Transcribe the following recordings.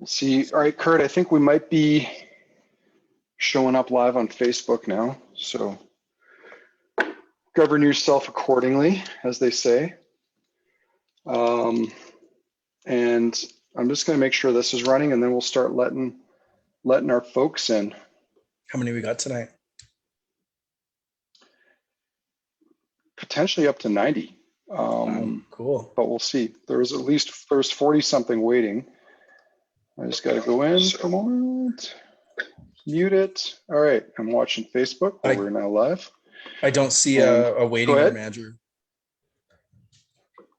We'll see. All right, Kurt, I think we might be showing up live on Facebook now. So govern yourself accordingly, as they say. And I'm just going to make sure this is running, and then we'll start letting our folks in. How many we got tonight? Potentially up to 90. Cool. But we'll see. There's 40 something waiting. I just got to go in for a moment. Mute it. All right. I'm watching Facebook. We're now live. I don't see a waiting room, Andrew.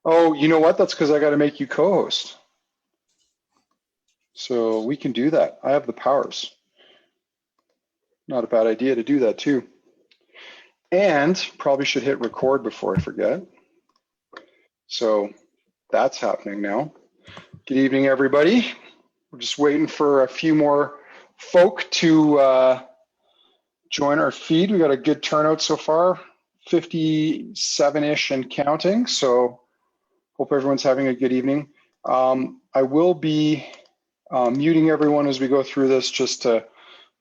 Oh, you know what? That's because I got to make you co-host. So we can do that. I have the powers. Not a bad idea to do that too. And probably should hit record before I forget. So that's happening now. Good evening, everybody. We're just waiting for a few more folk to join our feed. We got a good turnout so far, 57-ish and counting. So hope everyone's having a good evening. I will be muting everyone as we go through this just to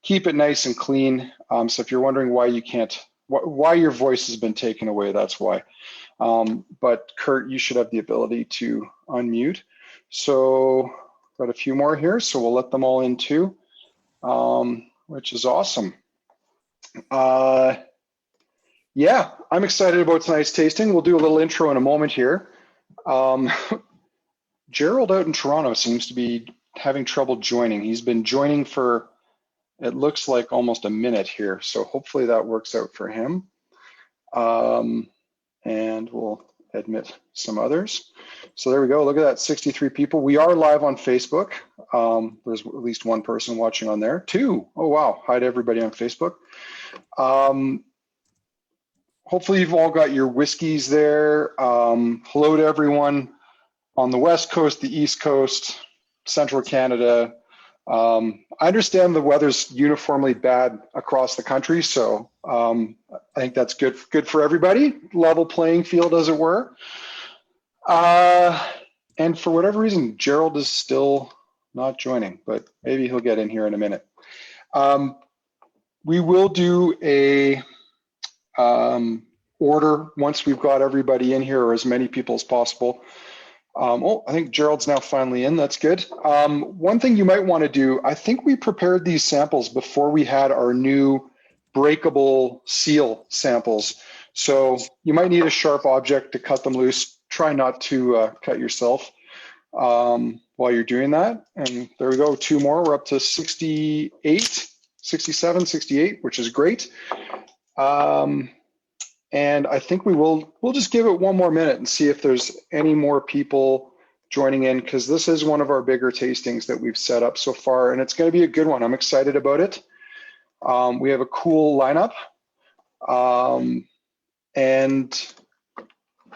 keep it nice and clean. So if you're wondering why you can't, why your voice has been taken away, that's why. But Kurt, you should have the ability to unmute. So got a few more here, so we'll let them all in too, which is awesome. Yeah, I'm excited about tonight's tasting. We'll do a little intro in a moment here. Gerald out in Toronto seems to be having trouble joining. He's been joining for, it looks like almost a minute here. So hopefully that works out for him. And we'll admit some others. So there we go. Look at that, 63 people. We are live on Facebook. There's at least one person watching on there. 2. Oh, wow. Hi to everybody on Facebook. Hopefully you've all got your whiskeys there. Hello to everyone on the West Coast, the East Coast, Central Canada. I understand the weather's uniformly bad across the country, so I think that's good for everybody. Level playing field, as it were. And for whatever reason, Gerald is still not joining, but maybe he'll get in here in a minute. We will do a order once we've got everybody in here, or as many people as possible. Oh, I think Gerald's now finally in. That's good. One thing you might want to do, I think we prepared these samples before we had our new breakable seal samples. So you might need a sharp object to cut them loose. Try not to cut yourself while you're doing that. And there we go, 2 more. We're up to 68, 67, 68, which is great. And I think we'll just give it 1 more minute and see if there's any more people joining in, because this is one of our bigger tastings that we've set up so far, and it's going to be a good one. I'm excited about it. We have a cool lineup and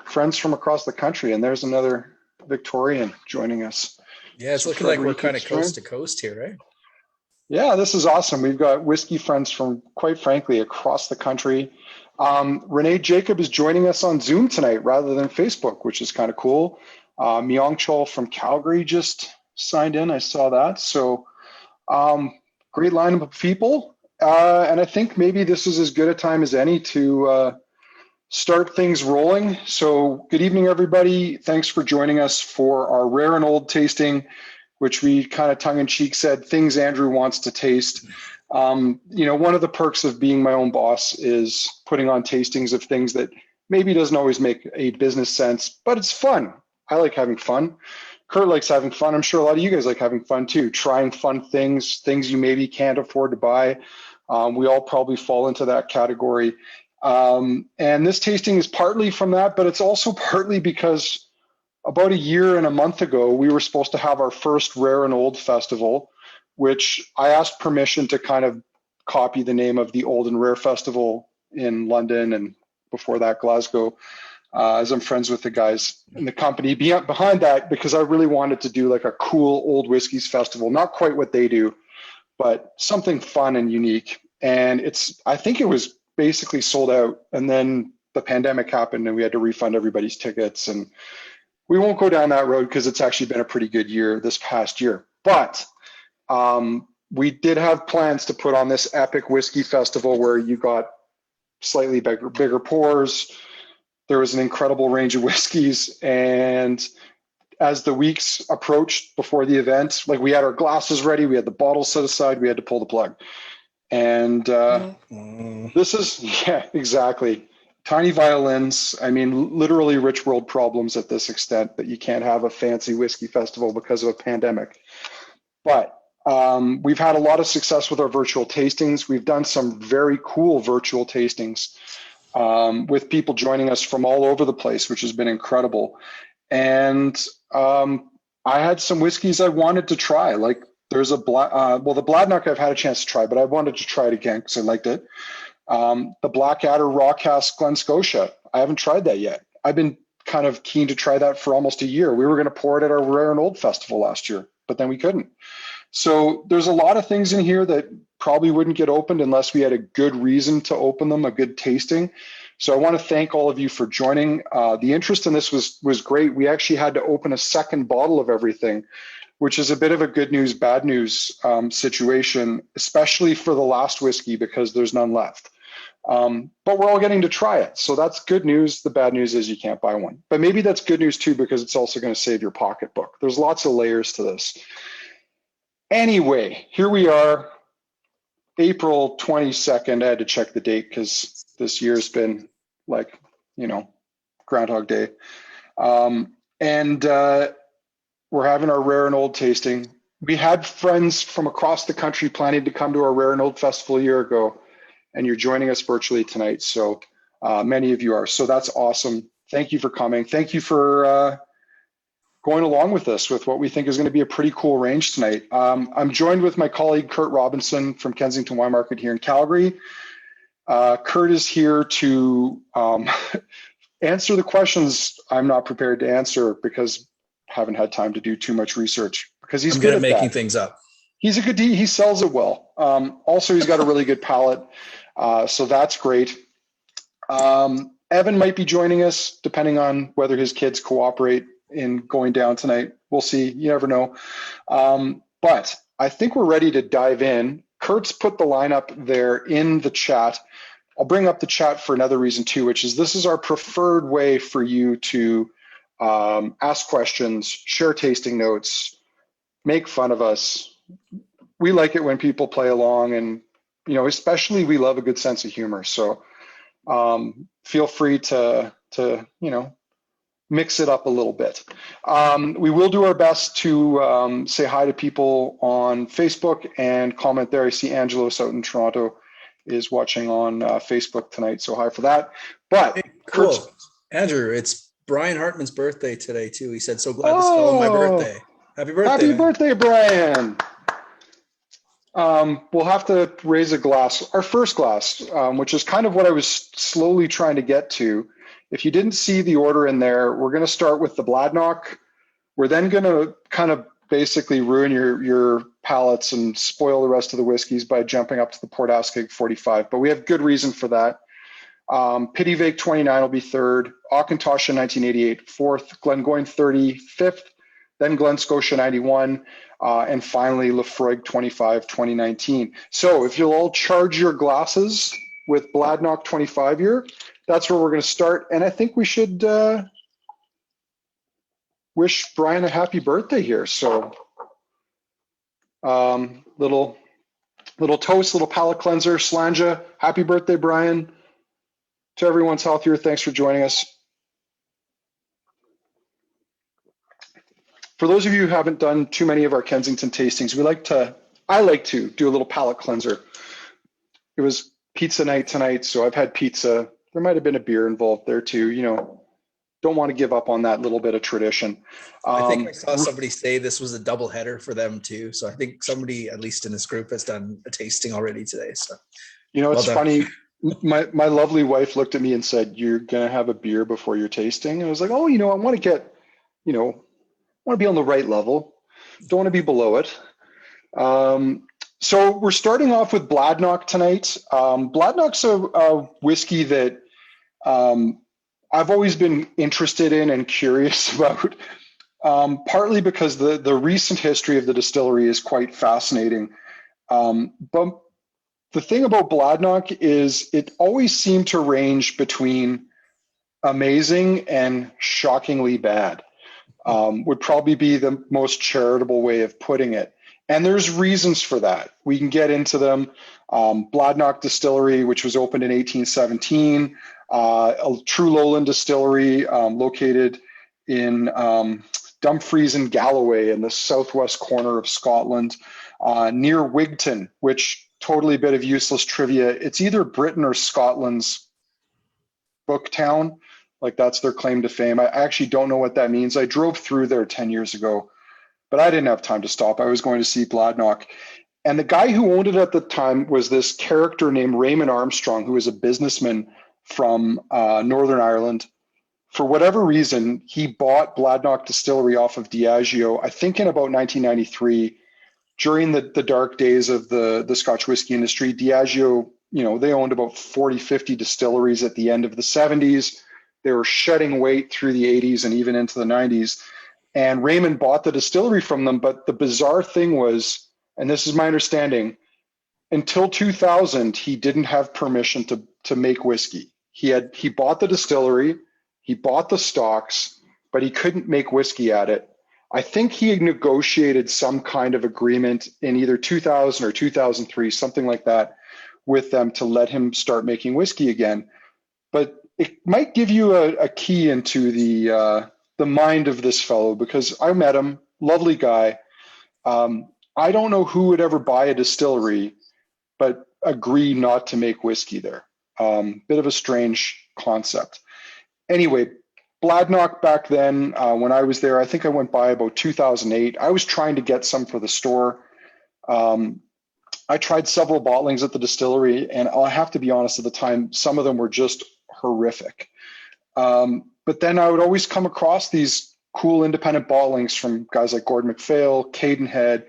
friends from across the country, and there's another Victorian joining us. Yeah, it's looking like we're kind of coast to coast here, right? Yeah, this is awesome. We've got whiskey friends from, quite frankly, across the country. Renee Jacob is joining us on Zoom tonight rather than Facebook, which is kind of cool. Myong Chol from Calgary just signed in. I saw that. So great lineup of people. And I think maybe this is as good a time as any to start things rolling. So good evening, everybody. Thanks for joining us for our Rare and Old tasting, which we kind of tongue-in-cheek said, things Andrew wants to taste. You know, one of the perks of being my own boss is putting on tastings of things that maybe doesn't always make a business sense, but it's fun. I like having fun. Kurt likes having fun. I'm sure a lot of you guys like having fun too, trying fun things you maybe can't afford to buy. We all probably fall into that category. And this tasting is partly from that, but it's also partly because about a year and a month ago, we were supposed to have our first Rare and Old Festival, which I asked permission to kind of copy the name of the Old and Rare Festival in London, and before that Glasgow, as I'm friends with the guys in the company behind that, because I really wanted to do like a cool old whiskeys festival, not quite what they do, but something fun and unique. And I think it was basically sold out, and then the pandemic happened and we had to refund everybody's tickets, and we won't go down that road because it's actually been a pretty good year this past year. But We did have plans to put on this epic whiskey festival where you got slightly bigger pours. There was an incredible range of whiskeys, and as the weeks approached before the event, like we had our glasses ready, we had the bottles set aside, we had to pull the plug. And this is, yeah, exactly. Tiny violins. I mean, literally rich world problems at this extent that you can't have a fancy whiskey festival because of a pandemic. But we've had a lot of success with our virtual tastings. We've done some very cool virtual tastings with people joining us from all over the place, which has been incredible. And I had some whiskeys I wanted to try. Like there's the Bladnoch I've had a chance to try, but I wanted to try it again because I liked it. The Blackadder raw cask Glen Scotia. I haven't tried that yet. I've been kind of keen to try that for almost a year. We were going to pour it at our Rare and Old Festival last year, but then we couldn't. So there's a lot of things in here that probably wouldn't get opened unless we had a good reason to open them, a good tasting. So I want to thank all of you for joining. The interest in this was great. We actually had to open a second bottle of everything, which is a bit of a good news, bad news situation, especially for the last whiskey because there's none left. But we're all getting to try it. So that's good news. The bad news is you can't buy one. But maybe that's good news too because it's also going to save your pocketbook. There's lots of layers to this. Anyway, here we are, April 22nd. I had to check the date because this year's been like, Groundhog Day. And we're having our Rare and Old tasting. We had friends from across the country planning to come to our Rare and Old Festival a year ago, and you're joining us virtually tonight. So many of you are. So that's awesome. Thank you for coming. Thank you for going along with us with what we think is going to be a pretty cool range tonight. I'm joined with my colleague, Kurt Robinson from Kensington Wine Market here in Calgary. Kurt is here to answer the questions I'm not prepared to answer because I haven't had time to do too much research because he's good at making things up. He's a good D. He sells it well. Also, he's got a really good palate. So that's great. Evan might be joining us depending on whether his kids cooperate in going down tonight. We'll see. You never know. But I think we're ready to dive in. Kurt's put the lineup there in the chat. I'll bring up the chat for another reason too, which is this is our preferred way for you to ask questions, share tasting notes, make fun of us. We like it when people play along, and especially we love a good sense of humor. So feel free to mix it up a little bit. We will do our best to say hi to people on Facebook and comment there. I see Angelos out in Toronto is watching on Facebook tonight, so hi for that. But hey, cool. Andrew, it's Brian Hartman's birthday today too. He said, so glad this fell on my birthday. Happy birthday. Happy birthday, Brian. We'll have to raise a glass, our first glass, which is kind of what I was slowly trying to get to. If you didn't see the order in there, we're going to start with the Bladnoch. We're then going to kind of basically ruin your palates and spoil the rest of the whiskeys by jumping up to the Port Askaig 45. But we have good reason for that. Pittyvaich 29 will be third. Auchentoshan 1988 fourth. Glengoyne 30 fifth. Then Glen Scotia 91. And finally, Lefroy 25 2019. So if you'll all charge your glasses with Bladnoch 25 year, that's where we're going to start. And I think we should wish Brian a happy birthday here. So little toast, little palate cleanser, Slanja. Happy birthday, Brian. To everyone's health here, thanks for joining us. For those of you who haven't done too many of our Kensington tastings, I like to do a little palate cleanser. It was pizza night tonight, so I've had pizza. There might have been a beer involved there too. Don't want to give up on that little bit of tradition. I think I saw somebody say this was a double header for them too. So I think somebody, at least in this group, has done a tasting already today. So it's funny. My lovely wife looked at me and said, "You're gonna have a beer before your tasting." And I was like, "Oh, I want to get, I want to be on the right level. Don't want to be below it." So we're starting off with Bladnoch tonight. Bladnoch's a whiskey that I've always been interested in and curious about. Partly because the recent history of the distillery is quite fascinating. But the thing about Bladnoch is it always seemed to range between amazing and shockingly bad, would probably be the most charitable way of putting it. And there's reasons for that. We can get into them. Bladnoch Distillery, which was opened in 1817, a true lowland distillery located in Dumfries and Galloway in the southwest corner of Scotland, near Wigton, which totally a bit of useless trivia. It's either Britain or Scotland's book town. Like that's their claim to fame. I actually don't know what that means. I drove through there 10 years ago, but I didn't have time to stop. I was going to see Bladnoch. And the guy who owned it at the time was this character named Raymond Armstrong, who was a businessman from Northern Ireland. For whatever reason, he bought Bladnoch Distillery off of Diageo, I think in about 1993, during the dark days of the Scotch whiskey industry. Diageo, they owned about 40, 50 distilleries at the end of the 70s. They were shedding weight through the 80s and even into the 90s. And Raymond bought the distillery from them. But the bizarre thing was, and this is my understanding, until 2000, he didn't have permission to make whiskey. He bought the distillery, he bought the stocks, but he couldn't make whiskey at it. I think he had negotiated some kind of agreement in either 2000 or 2003, something like that, with them to let him start making whiskey again. But it might give you a key into the mind of this fellow, because I met him, lovely guy. I don't know who would ever buy a distillery, but agree not to make whiskey there. Bit of a strange concept. Anyway, Bladnoch back then, when I was there, I think I went by about 2008. I was trying to get some for the store. I tried several bottlings at the distillery, and I'll have to be honest, at the time, some of them were just horrific. But then I would always come across these cool independent bottlings from guys like Gordon MacPhail, Cadenhead,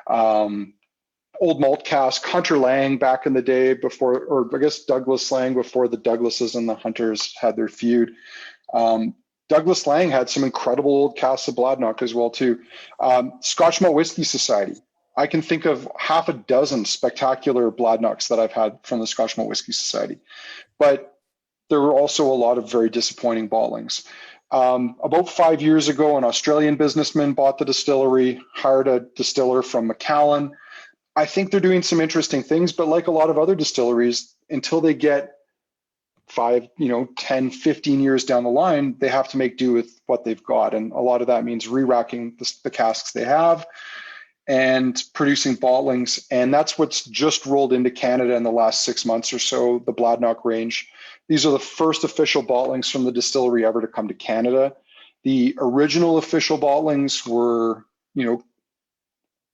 Old Malt Cask, Hunter Lang back in the day before, or I guess Douglas Lang before the Douglases and the Hunters had their feud. Douglas Lang had some incredible old casks of Bladnoch as well too. Scotch Malt Whisky Society. I can think of half a dozen spectacular Bladnochs that I've had from the Scotch Malt Whisky Society. But there were also a lot of very disappointing bottlings. About 5 years ago, an Australian businessman bought the distillery, hired a distiller from Macallan. I think they're doing some interesting things, but like a lot of other distilleries, until they get 5, 10, 15 years down the line, they have to make do with what they've got. And a lot of that means re-racking the casks they have and producing bottlings. And that's what's just rolled into Canada in the last 6 months or so, the Bladnoch range. These are the first official bottlings from the distillery ever to come to Canada. The original official bottlings were,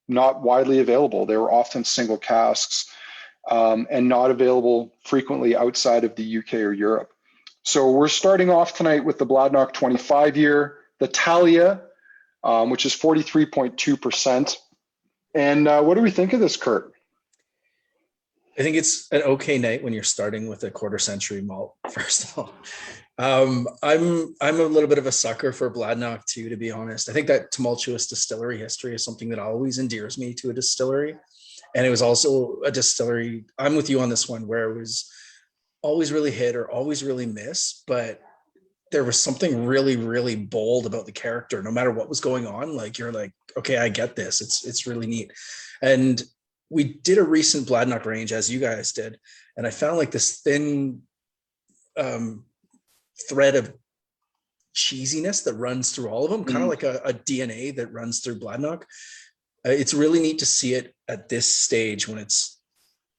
not widely available. They were often single casks and not available frequently outside of the UK or Europe. So we're starting off tonight with the Bladnoch 25 year, the Talia, which is 43.2%. And what do we think of this, Kurt? I think it's an okay night when you're starting with a quarter century malt, first of all. I'm a little bit of a sucker for Bladnoch too, to be honest. I think that tumultuous distillery history is something that always endears me to a distillery. And it was also a distillery, I'm with you on this one, where it was always really hit or always really miss, but there was something really, really bold about the character, no matter what was going on. Like, you're like, okay, I get this. It's really neat. And we did a recent Bladnoch range, as you guys did, and I found like this thin thread of cheesiness that runs through all of them, kind of like a DNA that runs through Bladnoch. It's really neat to see it at this stage when it's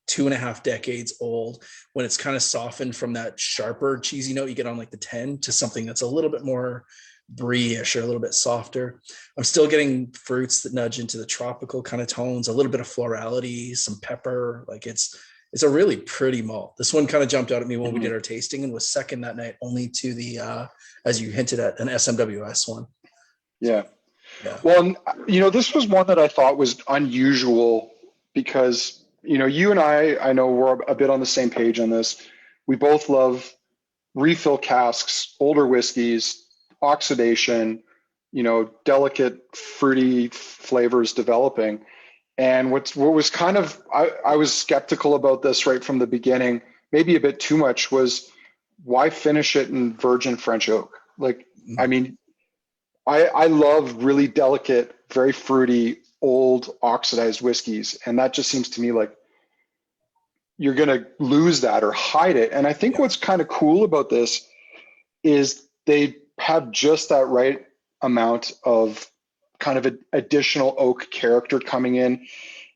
2.5 decades old, when it's kind of softened from that sharper cheesy note you get on like the 10 to something that's a little bit more brie-ish or a little bit softer. I'm still getting fruits that nudge into the tropical kind of tones, a little bit of florality, some pepper. Like it's a really pretty malt. This one kind of jumped out at me when we did our tasting and was second that night only to the, as you hinted at, an SMWS one. Yeah. Well, this was one that I thought was unusual because, you and I know we're a bit on the same page on this. We both love refill casks, older whiskeys, oxidation, delicate, fruity flavors developing. And what was kind of, I was skeptical about this right from the beginning, maybe a bit too much, was why finish it in virgin French oak? Like, I mean, I love really delicate, very fruity, old oxidized whiskeys. And that just seems to me like you're going to lose that or hide it. And I think Yeah. what's kind of cool about this is they have just that right amount of kind of additional oak character coming in.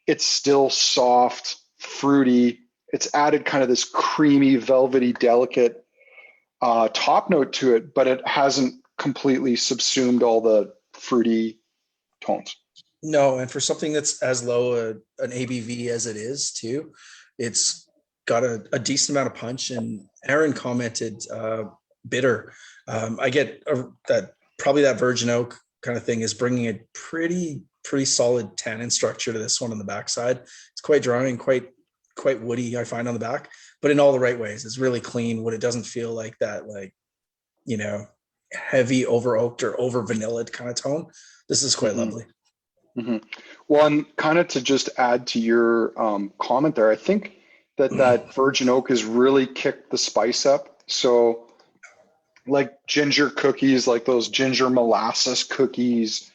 It's still soft, fruity. It's added kind of this creamy, velvety, delicate top note to it, but it hasn't completely subsumed all the fruity tones. No, and for something that's as low an ABV as it is too, it's got a decent amount of punch. And Aaron commented bitter. I get that probably that virgin oak kind of thing is bringing a pretty solid tannin structure to this one on the backside. It's quite dry and quite woody, I find, on the back, but in all the right ways. It's really clean. What it doesn't feel like that, like, heavy over oaked or over vanilled kind of tone. This is quite lovely. Mm-hmm. Well, and kind of to just add to your comment there, I think that virgin oak has really kicked the spice up. So like ginger cookies, like those ginger molasses cookies,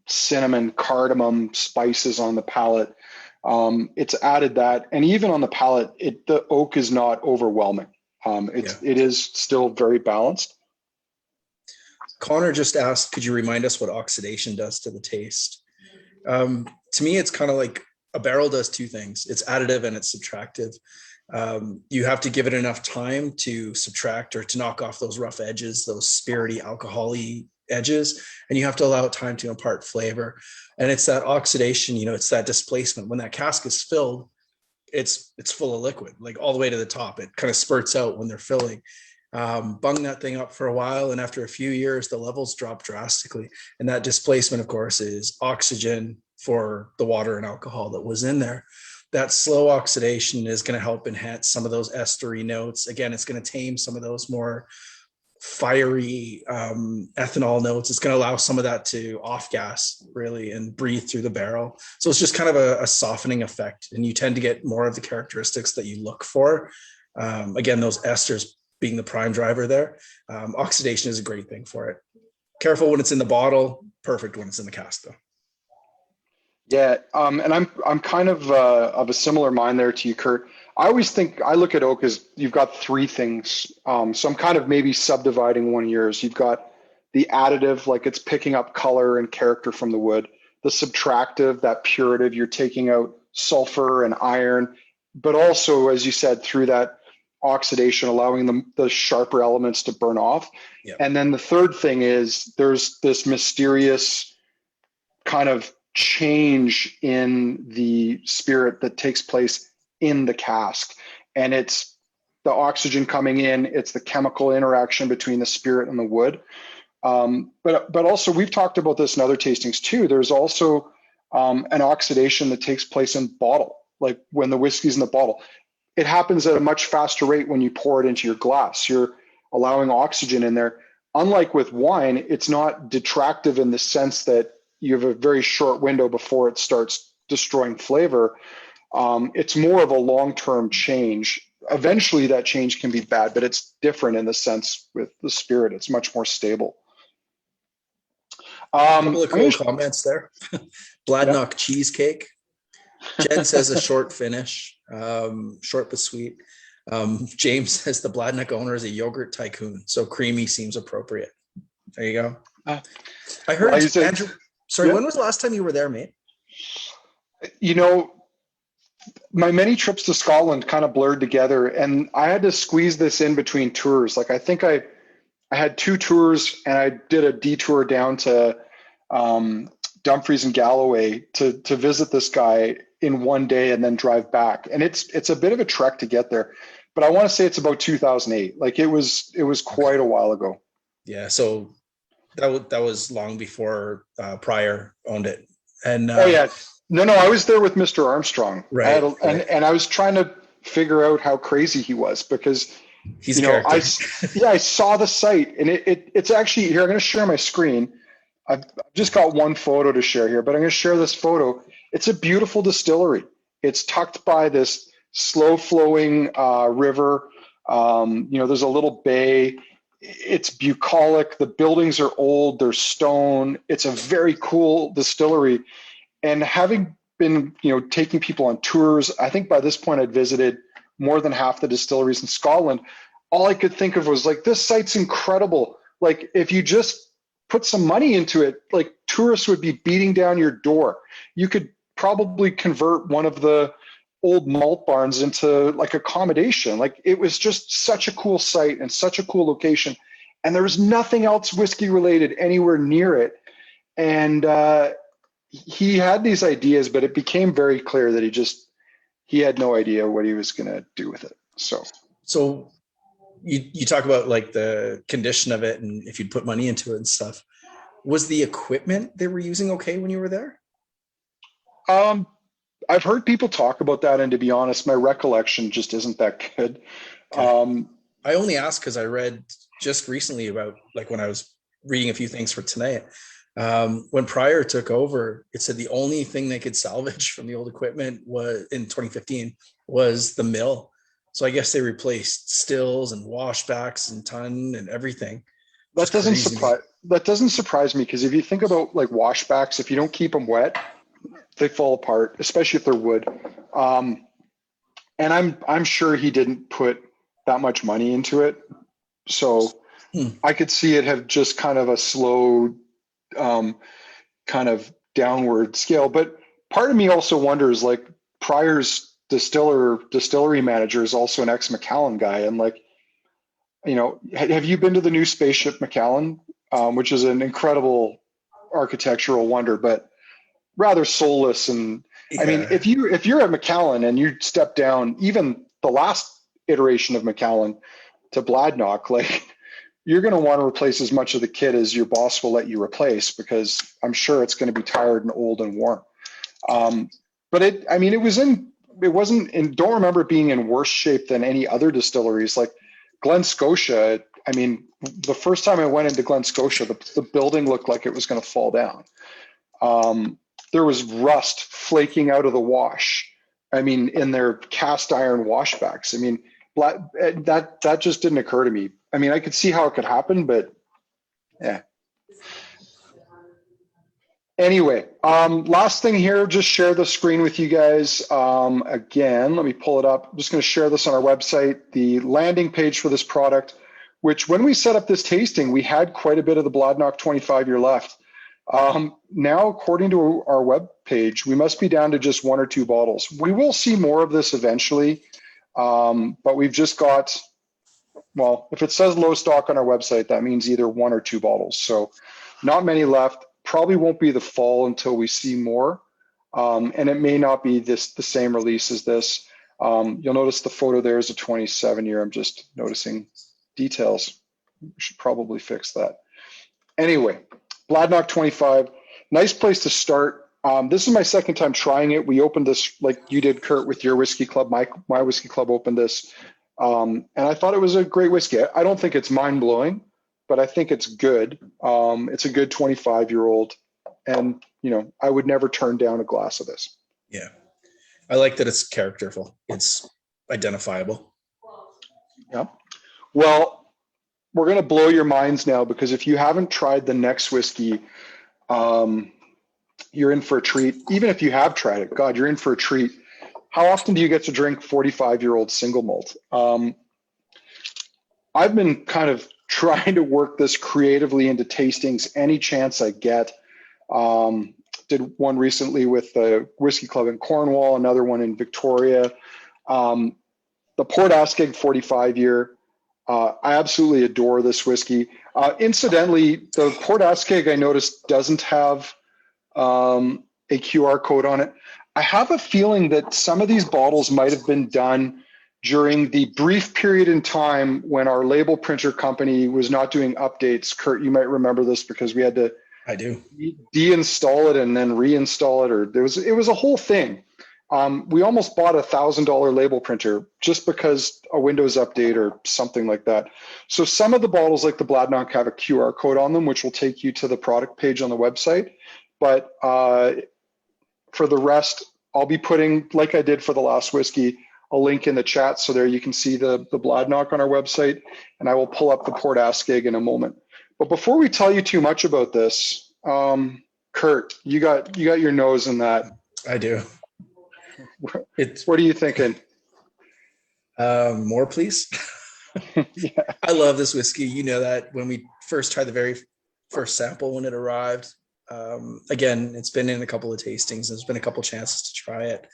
cinnamon, cardamom spices on the palate. It's added that, and even on the palate, the oak is not overwhelming. It is still very balanced. Connor just asked, could you remind us what oxidation does to the taste? To me, it's kind of like a barrel does two things. It's additive and it's subtractive. You have to give it enough time to subtract or to knock off those rough edges, those spirity, alcohol-y edges, and you have to allow it time to impart flavor. And it's that oxidation, it's that displacement. When that cask is filled, it's full of liquid, like all the way to the top. It kind of spurts out when they're filling. Bung that thing up for a while, and after a few years, the levels drop drastically. And that displacement, of course, is oxygen for the water and alcohol that was in there. That slow oxidation is going to help enhance some of those estery notes. Again, it's going to tame some of those more fiery ethanol notes. It's going to allow some of that to off gas really and breathe through the barrel. So it's just kind of a softening effect, and you tend to get more of the characteristics that you look for. Again, those esters being the prime driver there. Oxidation is a great thing for it. Careful when it's in the bottle, perfect when it's in the cask though. Yeah, and I'm kind of a similar mind there to you, Kurt. I look at oak as you've got three things. So I'm kind of maybe subdividing one of yours. You've got the additive, like it's picking up color and character from the wood. The subtractive, that purative, you're taking out sulfur and iron, but also, as you said, through that oxidation, allowing the sharper elements to burn off. Yep. And then the third thing is there's this mysterious kind of change in the spirit that takes place in the cask. And it's the oxygen coming in, it's the chemical interaction between the spirit and the wood. But also, we've talked about this in other tastings too. There's also an oxidation that takes place in bottle, like when the whiskey's in the bottle. It happens at a much faster rate when you pour it into your glass. You're allowing oxygen in there. Unlike with wine, it's not detractive in the sense that you have a very short window before it starts destroying flavor. It's more of a long-term change. Eventually that change can be bad, but it's different in the sense with the spirit. It's much more stable. A couple of cool comments there. Bladnoch cheesecake. Jen says a short finish, short but sweet. James says the Bladnoch owner is a yogurt tycoon, so creamy seems appropriate. There you go. I heard, Andrew, sorry, when was the last time you were there, mate? My many trips to Scotland kind of blurred together, and I had to squeeze this in between tours. Like I think I had two tours, and I did a detour down to Dumfries and Galloway to visit this guy in one day and then drive back. And it's a bit of a trek to get there, but I want to say it's about 2008. Like it was quite a while ago. Yeah. So that was long before Pryor owned it. And oh yeah, no, I was there with Mr. Armstrong. Right. And I was trying to figure out how crazy he was because he's I saw the site, and it's actually here. I'm going to share my screen. I've just got one photo to share here, but I'm going to share this photo. It's a beautiful distillery. It's tucked by this slow flowing river. There's a little bay. It's bucolic. The buildings are old. They're stone. It's a very cool distillery. And having been, taking people on tours, I think by this point I'd visited more than half the distilleries in Scotland. All I could think of was like, this site's incredible. Like if you just put some money into it, like tourists would be beating down your door. You could probably convert one of the old malt barns into like accommodation. Like it was just such a cool site and such a cool location. And there was nothing else whiskey related anywhere near it. And he had these ideas, but it became very clear that he had no idea what he was going to do with it. So you talk about like the condition of it and if you'd put money into it and stuff. Was the equipment they were using okay when you were there? I've heard people talk about that, and to be honest, my recollection just isn't that good. Okay. I only asked because I read just recently about, like when I was reading a few things for tonight, when Pryor took over, it said the only thing they could salvage from the old equipment was in 2015 was the mill. So I guess they replaced stills and washbacks and ton and everything. That doesn't surprise me, because if you think about like washbacks, if you don't keep them wet, they fall apart, especially if they're wood. And I'm sure he didn't put that much money into it. So I could see it have just kind of a slow kind of downward scale. But part of me also wonders, like Pryor's distillery manager is also an ex-Macallan guy. And like, have you been to the new Spaceship Macallan, which is an incredible architectural wonder, but rather soulless. And yeah. I mean, if you're at Macallan and you step down, even the last iteration of Macallan to Bladnoch, like you're going to want to replace as much of the kit as your boss will let you replace, because I'm sure it's going to be tired and old and worn. But it don't remember it being in worse shape than any other distilleries. Like Glen, Scotia, I mean, the first time I went into Glen, Scotia, the building looked like it was going to fall down. There was rust flaking out of the wash. I mean, in their cast iron washbacks. I mean, that just didn't occur to me. I mean, I could see how it could happen, but yeah. Anyway, last thing here, just share the screen with you guys. Again, let me pull it up. I'm just going to share this on our website, the landing page for this product, which when we set up this tasting, we had quite a bit of the Bladnoch 25-year left. Now, according to our web page, we must be down to just 1 or 2 bottles. We will see more of this eventually, but we've just got, well, if it says low stock on our website, that means either 1 or 2 bottles. So not many left. Probably won't be the fall until we see more. And it may not be the same release as this. You'll notice the photo there is a 27-year. I'm just noticing details. We should probably fix that. Anyway, Bladnoch 25, nice place to start. This is my second time trying it. We opened this like you did, Kurt, with your whiskey club. My whiskey club opened this. And I thought it was a great whiskey. I don't think it's mind-blowing, but I think it's good. It's a good 25-year-old. And, I would never turn down a glass of this. Yeah. I like that it's characterful. It's identifiable. Yeah. Well, we're going to blow your minds now, because if you haven't tried the next whiskey, you're in for a treat. Even if you have tried it, God, you're in for a treat. How often do you get to drink 45-year-old single malt? I've been kind of trying to work this creatively into tastings any chance I get. Did one recently with the Whiskey Club in Cornwall, another one in Victoria. The Port Askaig 45-year. I absolutely adore this whiskey. Incidentally, the Port Askaig I noticed doesn't have a QR code on it. I have a feeling that some of these bottles might have been done during the brief period in time when our label printer company was not doing updates. Kurt, you might remember this because we had to I do deinstall it and then reinstall it, or it was a whole thing. We almost bought $1,000 label printer just because a Windows update or something like that. So some of the bottles, like the Bladnoch, have a QR code on them, which will take you to the product page on the website. But for the rest, I'll be putting, like I did for the last whiskey, a link in the chat, so there you can see the Bladnoch on our website, and I will pull up the Port Askaig in a moment. But before we tell you too much about this, Kurt, you got your nose in that. I do. What are you thinking? More, please. Yeah. I love this whiskey. You know that when we first tried the very first sample when it arrived. Again, it's been in a couple of tastings. There's been a couple chances to try it.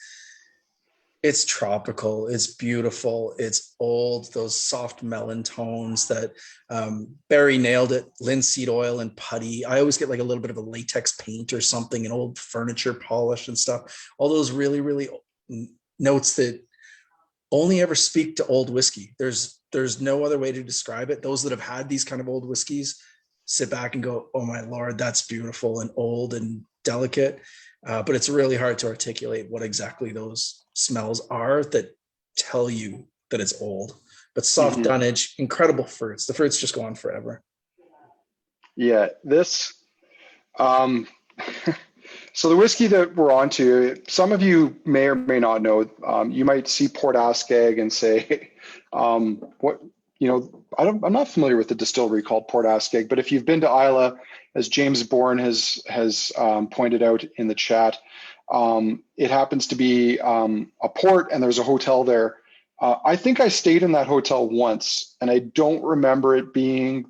It's tropical. It's beautiful. It's old. Those soft melon tones that Barry nailed it. Linseed oil and putty. I always get like a little bit of a latex paint or something, an old furniture polish and stuff. All those really, really notes that only ever speak to old whiskey. There's no other way to describe it. Those that have had these kind of old whiskeys sit back and go, oh my Lord, that's beautiful and old and delicate. But it's really hard to articulate what exactly those smells are that tell you that it's old. But soft dunnage, incredible fruits. The fruits just go on forever. Yeah, this, so the whiskey that we're on to, some of you may or may not know, you might see Port Askaig and say, what, you know, I'm not familiar with the distillery called Port Askaig, but if you've been to Islay, as James Bourne has pointed out in the chat, it happens to be a port, and there's a hotel there. I think I stayed in that hotel once, and I don't remember it being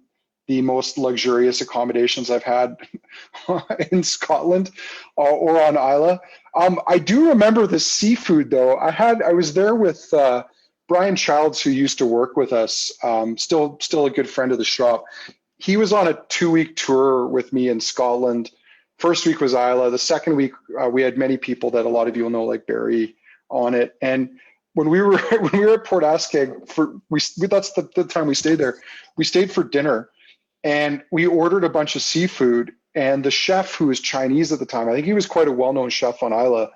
the most luxurious accommodations I've had in Scotland or on Islay. I do remember the seafood though. I was there with Brian Childs, who used to work with us, still a good friend of the shop. He was on a 2-week tour with me in Scotland. First week was Islay. The second week, we had many people that a lot of you will know, like Barry, on it. And when we were at Port Askaig, that's the time we stayed there. We stayed for dinner, and we ordered a bunch of seafood. And the chef, who was Chinese at the time, I think he was quite a well-known chef on Islay.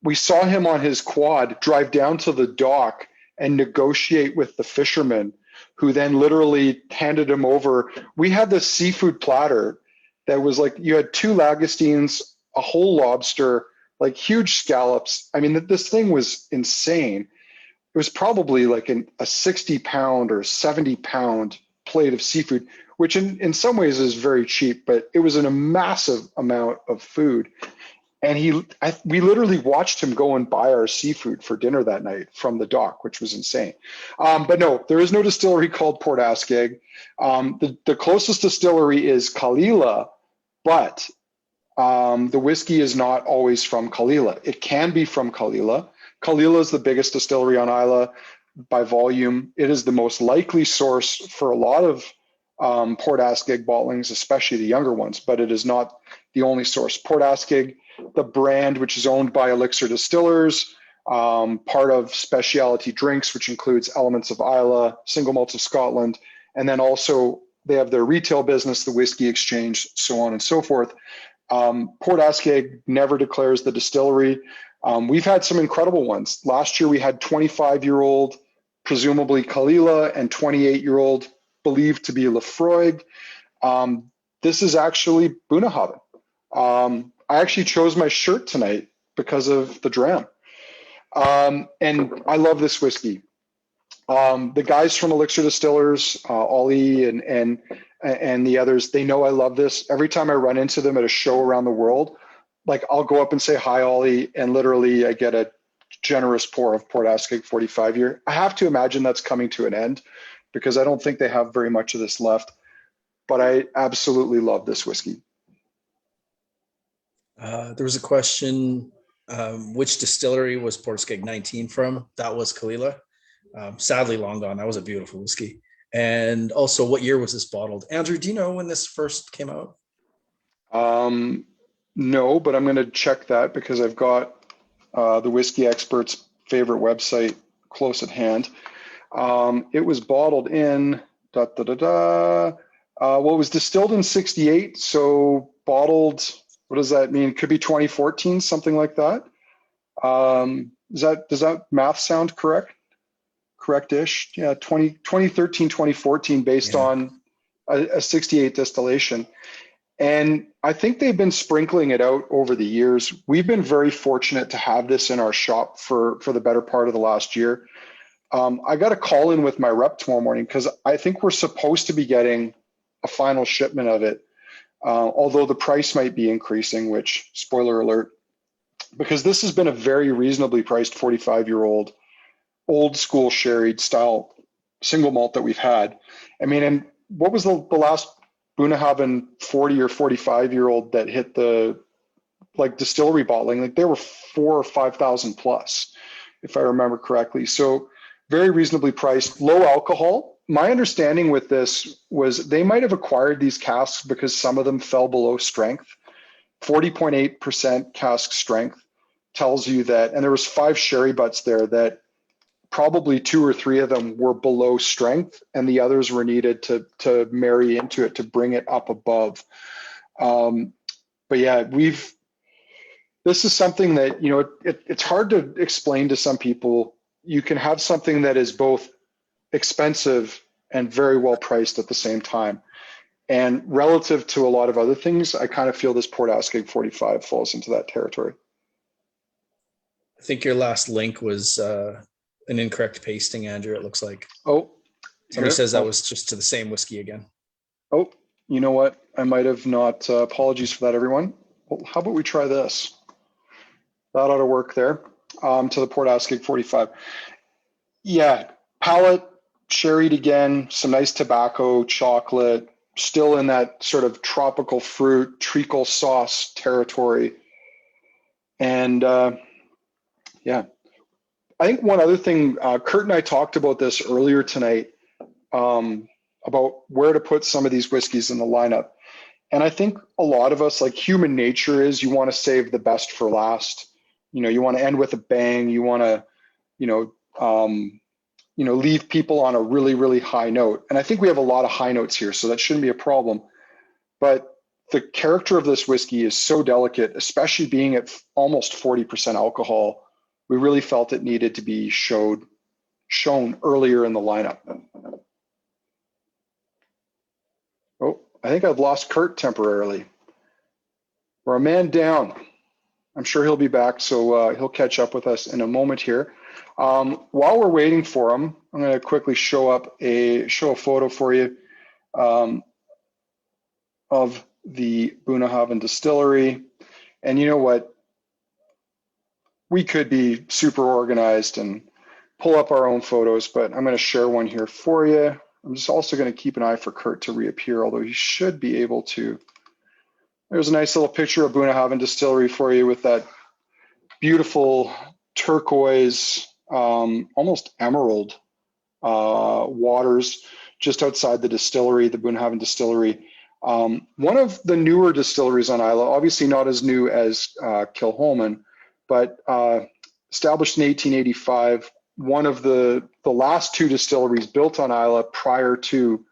We saw him on his quad drive down to the dock and negotiate with the fishermen, who then literally handed him over. We had this seafood platter that was like, you had 2 langoustines, a whole lobster, like huge scallops. I mean, this thing was insane. It was probably like a 60-pound or 70-pound plate of seafood, which in some ways is very cheap, but it was a massive amount of food. And we literally watched him go and buy our seafood for dinner that night from the dock, which was insane. But no, there is no distillery called Port Askaig. The closest distillery is Kalila, but the whiskey is not always from Kalila. It can be from Kalila. Kalila is the biggest distillery on Islay by volume. It is the most likely source for a lot of Port Askaig bottlings, especially the younger ones, but it is not the only source. Port Askaig, the brand, which is owned by Elixir Distillers, part of Specialty Drinks, which includes elements of Islay, Single Malts of Scotland, and then also they have their retail business, the Whiskey Exchange, so on and so forth. Port Askaig never declares the distillery. We've had some incredible ones. Last year we had 25-year-old, presumably Kalila, and 28-year-old, believed to be Lefroy. This is actually Bunnahabhain. I actually chose my shirt tonight because of the dram. And I love this whiskey. The guys from Elixir Distillers, Ollie and the others, they know I love this. Every time I run into them at a show around the world, like I'll go up and say, hi, Ollie, and literally I get a generous pour of Port Askaig 45 year. I have to imagine that's coming to an end because I don't think they have very much of this left, but I absolutely love this whiskey. There was a question, which distillery was Port Askaig 19 from? That was Kalila. Sadly long gone. That was a beautiful whiskey. And also, what year was this bottled? Andrew, do you know when this first came out? No, but I'm going to check that because I've got the Whiskey Expert's favorite website close at hand. It was bottled in, well, it was distilled in 68, so bottled, what does that mean? Could be 2014, something like that. Does that math sound correct? Correct-ish? Yeah, 2013, 2014, based Yeah. on a 68 distillation. And I think they've been sprinkling it out over the years. We've been very fortunate to have this in our shop for the better part of the last year. I got a call in with my rep tomorrow morning because I think we're supposed to be getting a final shipment of it, although the price might be increasing, which, spoiler alert, because this has been a very reasonably priced 45-year-old old school sherry style single malt that we've had. I mean, and what was the last Bunnahabhain 40 or 45-year-old that hit the distillery bottling? Like they were 4,000 or 5,000 plus, if I remember correctly. So very reasonably priced, low alcohol. My understanding with this was they might have acquired these casks because some of them fell below strength. 40.8% cask strength tells you that, and there was 5 sherry butts there that probably 2 or 3 of them were below strength and the others were needed to marry into it to bring it up above. But yeah, this is something that, you know, it's hard to explain to some people. You can have something that is both expensive and very well priced at the same time. And relative to a lot of other things, I kind of feel this Port Askaig 45 falls into that territory. I think your last link was an incorrect pasting, Andrew, it looks like. Oh, somebody says that was just to the same whiskey again. Oh, you know what? I might have not. Apologies for that, everyone. Well, how about we try this? That ought to work there. To the Port Askaig 45. Yeah, palate, sherried again, some nice tobacco, chocolate, still in that sort of tropical fruit, treacle sauce territory. And yeah, I think one other thing, Kurt and I talked about this earlier tonight, about where to put some of these whiskeys in the lineup. And I think a lot of us, like human nature is, you want to save the best for last. You know, you want to end with a bang. You want to, leave people on a really, really high note. And I think we have a lot of high notes here, so that shouldn't be a problem. But the character of this whiskey is so delicate, especially being at almost 40% alcohol. We really felt it needed to be shown earlier in the lineup. Oh, I think I've lost Kurt temporarily. We're a man down. I'm sure he'll be back, so he'll catch up with us in a moment here. While we're waiting for him, I'm going to quickly show a photo for you of the Bunnahabhain distillery. And you know what? We could be super organized and pull up our own photos, but I'm going to share one here for you. I'm just also going to keep an eye for Kurt to reappear, although he should be able to. There's a nice little picture of Bunnahabhain distillery for you with that beautiful turquoise, almost emerald waters just outside the distillery, the Bunnahabhain distillery. One of the newer distilleries on Islay, obviously not as new as Kilchoman, but established in 1885, one of the last 2 distilleries built on Islay prior to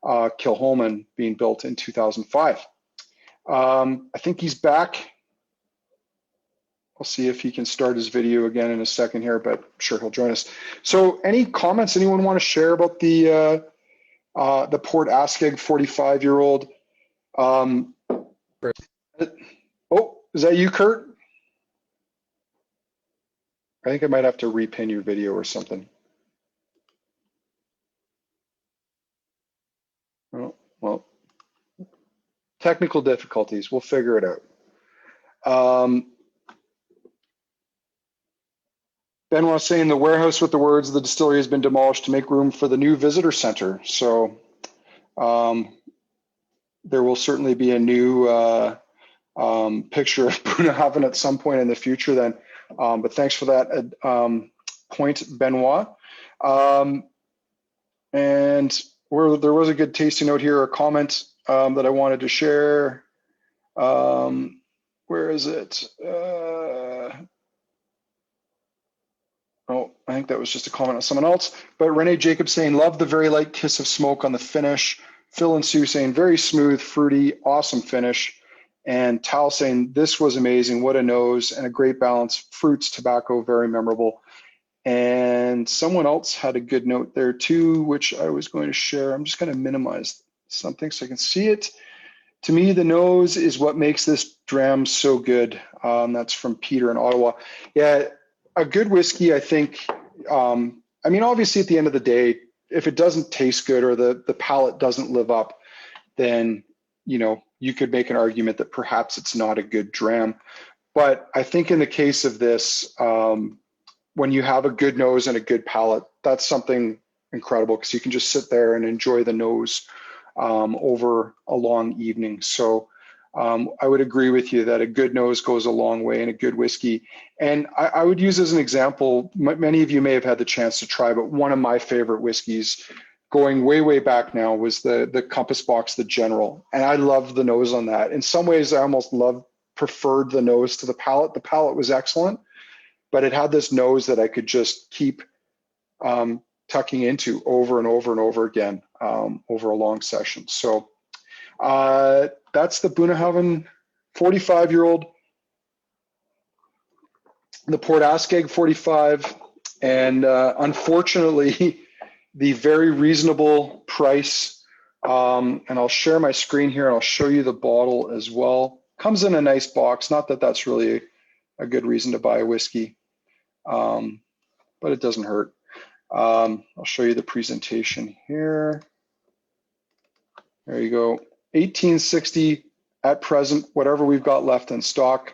Kilchoman being built in 2005. I think he's back. I'll see if he can start his video again in a second here, but I'm sure he'll join us. So any comments anyone want to share about the Port Askaig 45-year-old? Oh, is that you, Kurt? I think I might have to repin your video or something. Oh, well, technical difficulties. We'll figure it out. Benoit saying the warehouse with the words the distillery has been demolished to make room for the new visitor center. So there will certainly be a new picture of Bunnahabhain at some point in the future then. But thanks for that point, Benoit. And there was a good tasting note here, a comment that I wanted to share. Where is it? Oh, I think that was just a comment on someone else. But Renee Jacob saying, love the very light kiss of smoke on the finish. Phil and Sue saying, very smooth, fruity, awesome finish. And Tal saying, this was amazing. What a nose and a great balance. Fruits, tobacco, very memorable. And someone else had a good note there too, which I was going to share. I'm just going to minimize something so I can see it. To me, the nose is what makes this dram so good. That's from Peter in Ottawa. Yeah, a good whiskey, I think, I mean, obviously at the end of the day, if it doesn't taste good or the palate doesn't live up, then, you know, you could make an argument that perhaps it's not a good dram. But I think in the case of this, when you have a good nose and a good palate, that's something incredible because you can just sit there and enjoy the nose over a long evening. So I would agree with you that a good nose goes a long way in a good whiskey. And I would use as an example, many of you may have had the chance to try, but one of my favorite whiskeys going way, way back now was the Compass Box, the General. And I loved the nose on that. In some ways, I almost preferred the nose to the palate. The palate was excellent, but it had this nose that I could just keep tucking into over and over and over again over a long session. So that's the Bunnahabhain 45-year-old, the Port Askaig 45, and unfortunately, the very reasonable price. And I'll share my screen here and I'll show you the bottle as well. Comes in a nice box. Not that that's really a good reason to buy a whiskey, but it doesn't hurt. I'll show you the presentation here. There you go. 1860 at present, whatever we've got left in stock.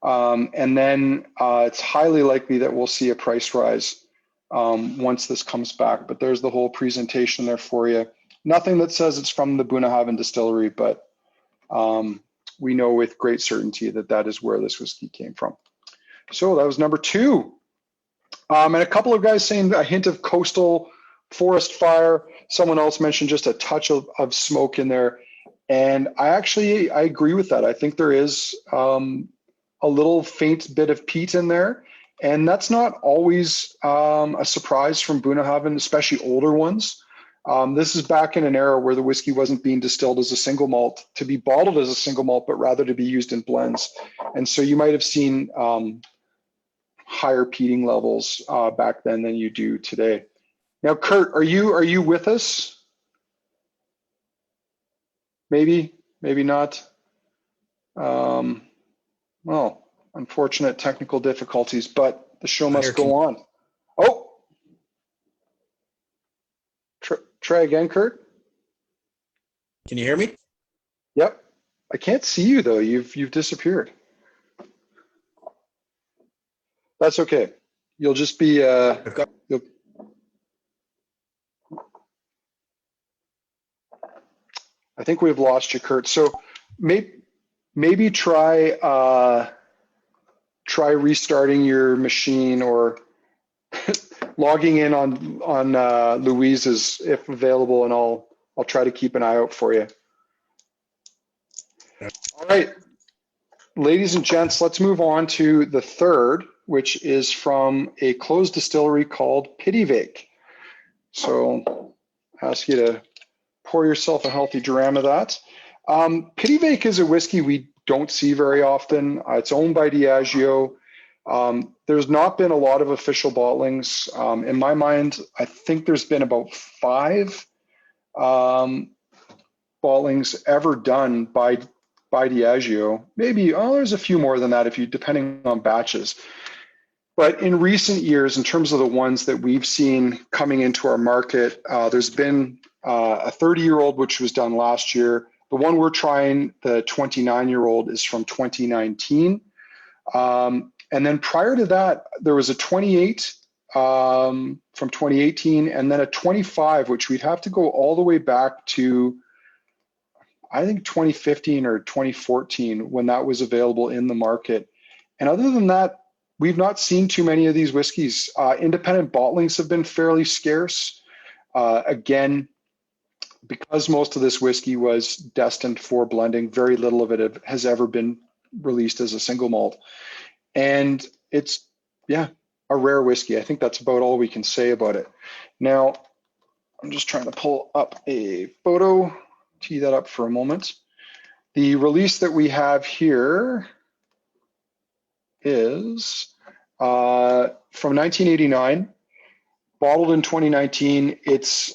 And then it's highly likely that we'll see a price rise once this comes back. But there's the whole presentation there for you. Nothing that says it's from the Bunnahabhain distillery, but we know with great certainty that that is where this whiskey came from. So that was number 2. And a couple of guys saying a hint of coastal forest fire. Someone else mentioned just a touch of smoke in there. And I agree with that. I think there is a little faint bit of peat in there. And that's not always a surprise from Bunnahabhain, especially older ones. This is back in an era where the whiskey wasn't being distilled as a single malt to be bottled as a single malt, but rather to be used in blends. And so you might have seen higher peating levels back then than you do today. Now, Kurt, are you with us? Maybe, maybe not. Well, unfortunate technical difficulties, but the show must go on. Oh, try again, Kurt. Can you hear me? Yep. I can't see you though. You've disappeared. That's okay. You'll just be. I think we've lost you, Kurt. So maybe try restarting your machine or logging in on Louise's if available, and I'll try to keep an eye out for you. All right, ladies and gents, let's move on to the third, which is from a closed distillery called Pittyvaich. So I ask you to pour yourself a healthy dram of that. Pittyvaich is a whiskey we don't see very often. It's owned by Diageo. There's not been a lot of official bottlings. In my mind, I think there's been about 5 bottlings ever done by Diageo. Maybe, there's a few more than that depending on batches. But in recent years, in terms of the ones that we've seen coming into our market, there's been a 30-year-old, which was done last year. The one we're trying, the 29-year-old, is from 2019. And then prior to that, there was a 28 from 2018, and then a 25, which we'd have to go all the way back to, I think, 2015 or 2014 when that was available in the market. And other than that, we've not seen too many of these whiskeys. Independent bottlings have been fairly scarce. Again, because most of this whiskey was destined for blending, very little of it has ever been released as a single malt. And it's, a rare whiskey. I think that's about all we can say about it. Now, I'm just trying to pull up a photo, tee that up for a moment. The release that we have here is from 1989, bottled in 2019. It's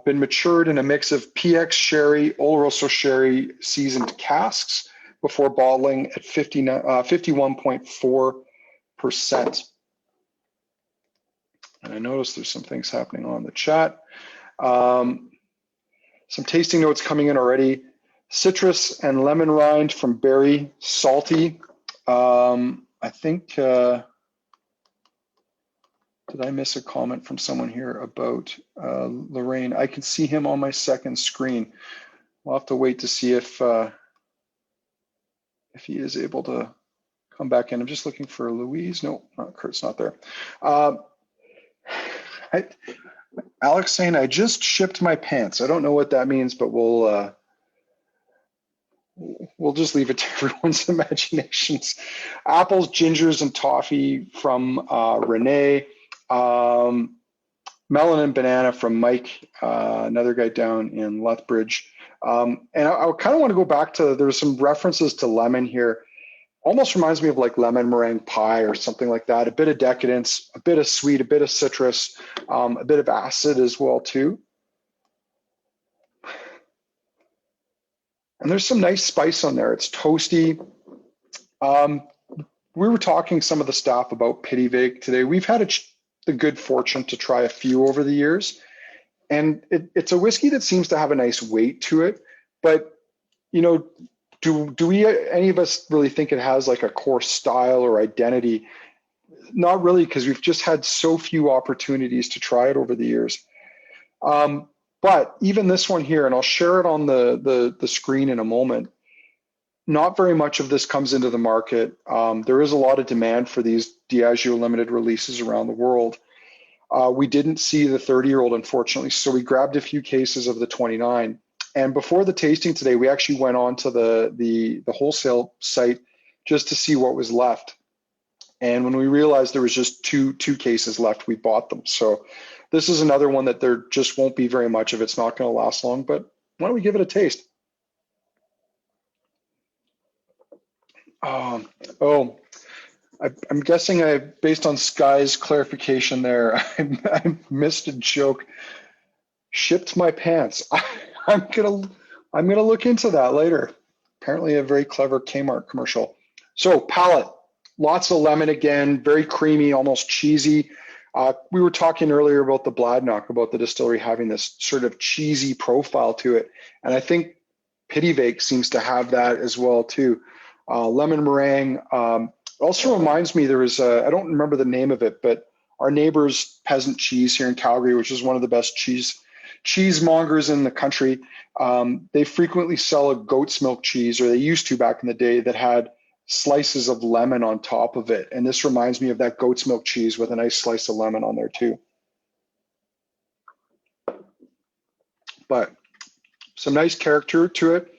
been matured in a mix of PX sherry, Oloroso sherry seasoned casks before bottling at 51.4%. And I notice there's some things happening on the chat. Some tasting notes coming in already. Citrus and lemon rind from berry, salty. I think, did I miss a comment from someone here about Lorraine? I can see him on my second screen. We'll have to wait to see if he is able to come back in. I'm just looking for Louise. No, Kurt's not there. Alex saying, I just shipped my pants. I don't know what that means, but we'll just leave it to everyone's imaginations. Apples, gingers, and toffee from Renee. Melon and banana from Mike, another guy down in Lethbridge. And I kind of want to go back to, there's some references to lemon here. Almost reminds me of like lemon meringue pie or something like that. A bit of decadence, a bit of sweet, a bit of citrus, a bit of acid as well too. And there's some nice spice on there. It's toasty. We were talking some of the staff about Pittyvaich today. We've had the good fortune to try a few over the years, and it's a whiskey that seems to have a nice weight to it. But you know, do we any of us really think it has like a core style or identity? Not really, because we've just had so few opportunities to try it over the years. But even this one here, and I'll share it on the screen in a moment, not very much of this comes into the market. There is a lot of demand for these Diageo limited releases around the world. We didn't see the 30-year-old, unfortunately, so we grabbed a few cases of the 29. And before the tasting today, we actually went on to the wholesale site just to see what was left. And when we realized there was just two cases left, we bought them. So this is another one that there just won't be very much of. It's not going to last long, but why don't we give it a taste? I'm guessing based on Sky's clarification there, I missed a joke. Shipped my pants. I'm gonna look into that later. Apparently a very clever Kmart commercial. So palate, lots of lemon again, very creamy, almost cheesy. We were talking earlier about the Bladnoch, about the distillery having this sort of cheesy profile to it. And I think Pittyvaich seems to have that as well too. Lemon meringue. Also reminds me, there was I don't remember the name of it, but our neighbor's peasant cheese here in Calgary, which is one of the best cheesemongers in the country. They frequently sell a goat's milk cheese, or they used to back in the day, that had slices of lemon on top of it. And this reminds me of that goat's milk cheese with a nice slice of lemon on there too. But some nice character to it.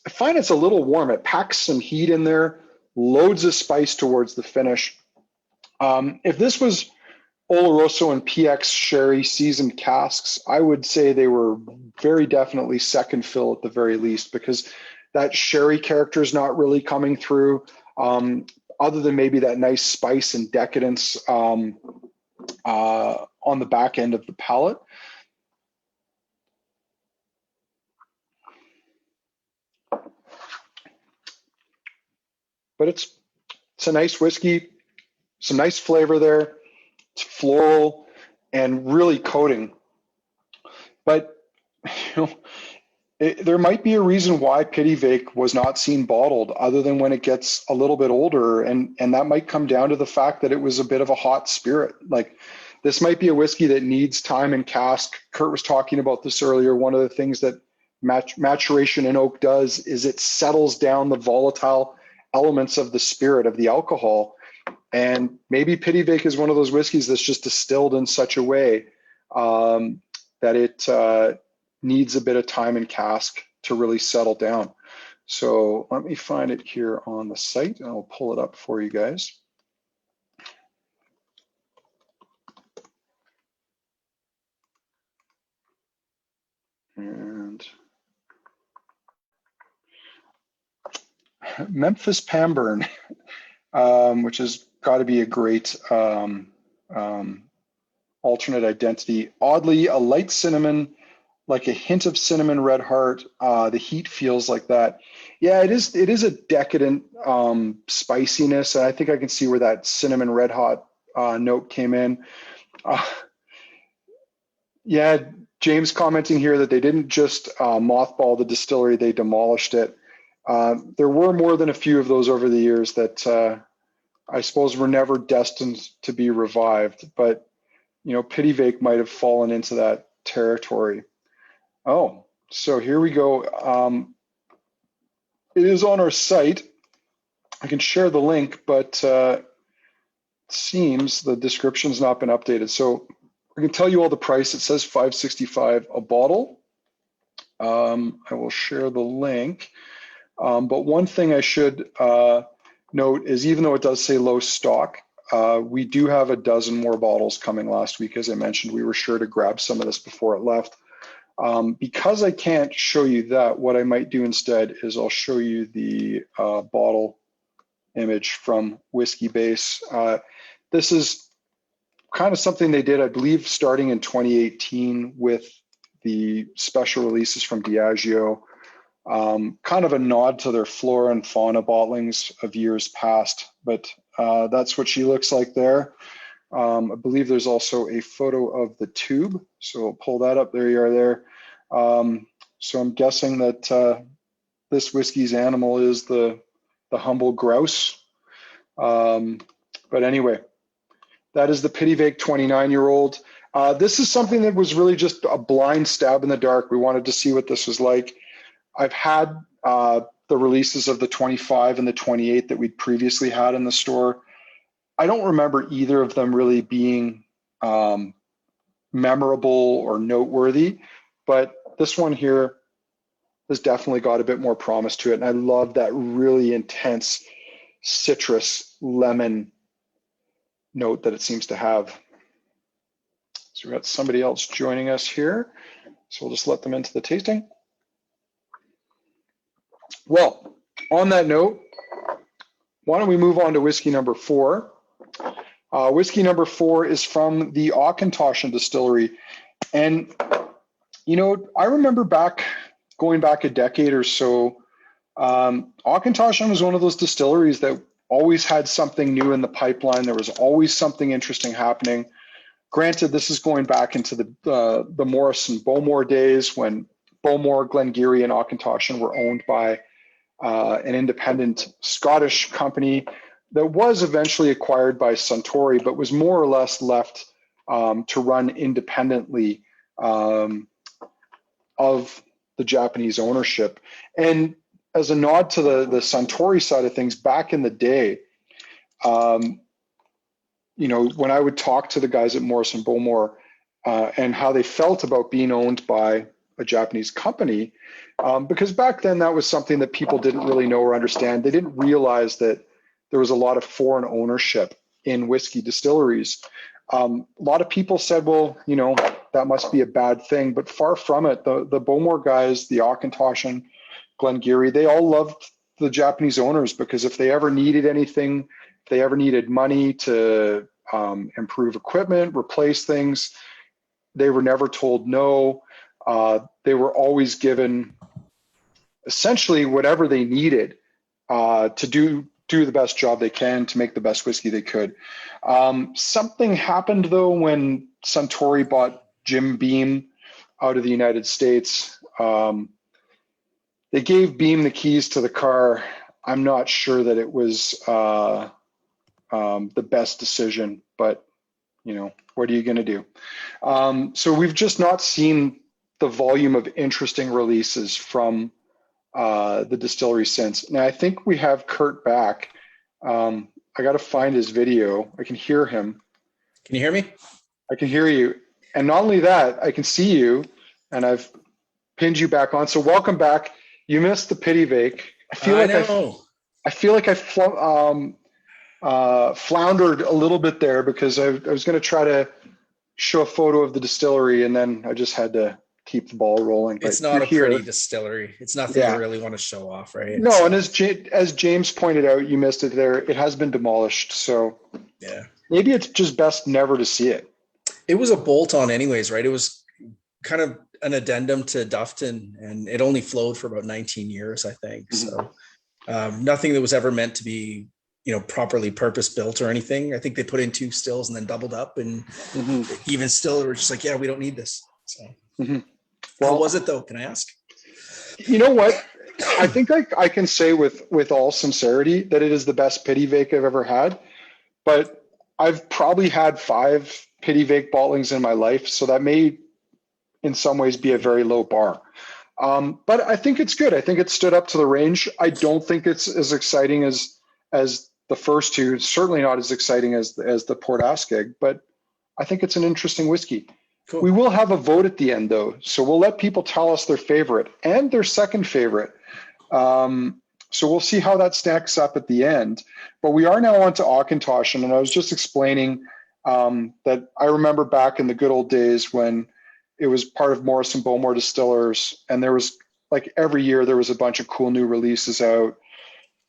I find it's a little warm. It packs some heat in there, loads of spice towards the finish. If this was Oloroso and PX sherry seasoned casks, I would say they were very definitely second fill at the very least, because that sherry character is not really coming through, other than maybe that nice spice and decadence on the back end of the palate. But it's a nice whiskey, some nice flavor there. It's floral and really coating. But you know, there might be a reason why Pittyvaich was not seen bottled, other than when it gets a little bit older, and that might come down to the fact that it was a bit of a hot spirit. Like, this might be a whiskey that needs time in cask. Kurt was talking about this earlier. One of the things that maturation in oak does is it settles down the volatile elements of the spirit, of the alcohol. And maybe Pittyvaich is one of those whiskeys that's just distilled in such a way that it needs a bit of time in cask to really settle down. So let me find it here on the site, and I'll pull it up for you guys. And Memphis Pamburn, which has got to be a great alternate identity. Oddly, a light cinnamon, like a hint of cinnamon red heart. The heat feels like that. Yeah, it is. It is a decadent spiciness, and I think I can see where that cinnamon red hot note came in. Yeah, James commenting here that they didn't just mothball the distillery; they demolished it. There were more than a few of those over the years that I suppose were never destined to be revived, but Pittyvaich might have fallen into that territory. Oh, so here we go. It is on our site. I can share the link, but it seems the description's not been updated. So I can tell you all the price. It says $5.65 a bottle. I will share the link. But one thing I should note is, even though it does say low stock, we do have a dozen more bottles coming last week. As I mentioned, we were sure to grab some of this before it left. Because I can't show you that, what I might do instead is I'll show you the bottle image from Whiskey Base. This is kind of something they did, I believe, starting in 2018 with the special releases from Diageo. Kind of a nod to their flora and fauna bottlings of years past, but that's what she looks like there. I believe there's also a photo of the tube, so I'll pull that up. There you are there. So I'm guessing that this whiskey's animal is the humble grouse. But anyway, that is the Pittyvaich 29-year-old. This is something that was really just a blind stab in the dark. We wanted to see what this was like. I've had the releases of the 25 and the 28 that we'd previously had in the store. I don't remember either of them really being memorable or noteworthy, but this one here has definitely got a bit more promise to it. And I love that really intense citrus lemon note that it seems to have. So we've got somebody else joining us here. So we'll just let them into the tasting. Well, on that note, why don't we move on to whiskey number 4? Whiskey number 4 is from the Auchentoshan distillery. And, I remember going back a decade or so, Auchentoshan was one of those distilleries that always had something new in the pipeline. There was always something interesting happening. Granted, this is going back into the Morrison Bowmore days, when Bowmore, Glengarry, and Auchentoshan were owned by an independent Scottish company that was eventually acquired by Suntory, but was more or less left to run independently of the Japanese ownership. And as a nod to the Suntory side of things, back in the day, when I would talk to the guys at Morrison Bowmore and how they felt about being owned by a Japanese company, because back then that was something that people didn't really know or understand. They didn't realize that there was a lot of foreign ownership in whiskey distilleries. A lot of people said, well, that must be a bad thing, but far from it. The Bowmore guys, the Auchentoshan, Glengarry, they all loved the Japanese owners, because if they ever needed anything, if they ever needed money to improve equipment, replace things, they were never told no. They were always given essentially whatever they needed to do the best job they can, to make the best whiskey they could. Something happened though when Suntory bought Jim Beam out of the United States. They gave Beam the keys to the car. I'm not sure that it was the best decision, but what are you going to do? So we've just not seen the volume of interesting releases from the distillery since. Now I think we have Kurt back. I got to find his video. I can hear him. Can you hear me? I can hear you. And not only that, I can see you, and I've pinned you back on. So welcome back. You missed the Pittyvaich. I feel like I floundered a little bit there, because I was going to try to show a photo of the distillery, and then I just had to keep the ball rolling. But It's not you're a here. pretty distillery. It's nothing you really want to show off, right? No, So, and as James pointed out, you missed it there. It has been demolished, so yeah, maybe it's just best never to see it. it was a bolt on, anyways, right? It was kind of an addendum to Dufton, and it only flowed for about 19 years, I think. So nothing that was ever meant to be, properly purpose built or anything. I think they put in 2 stills and then doubled up, and even still, they were just like, yeah, we don't need this. So, how was it though? Can I ask? You know what? I think I can say with all sincerity that it is the best Pittyvaich I've ever had, but I've probably had 5 Pittyvaich bottlings in my life, so that may in some ways be a very low bar. But I think it's good. I think it stood up to the range. I don't think it's as exciting as the first 2. It's certainly not as exciting as the Port Askaig, but I think it's an interesting whiskey. Cool. We will have a vote at the end, though, so we'll let people tell us their favorite and their second favorite. So we'll see how that stacks up at the end. But we are now on to Auchentoshan, and I was just explaining that I remember back in the good old days when it was part of Morrison Bowmore Distillers, and there was, like, every year there was a bunch of cool new releases out.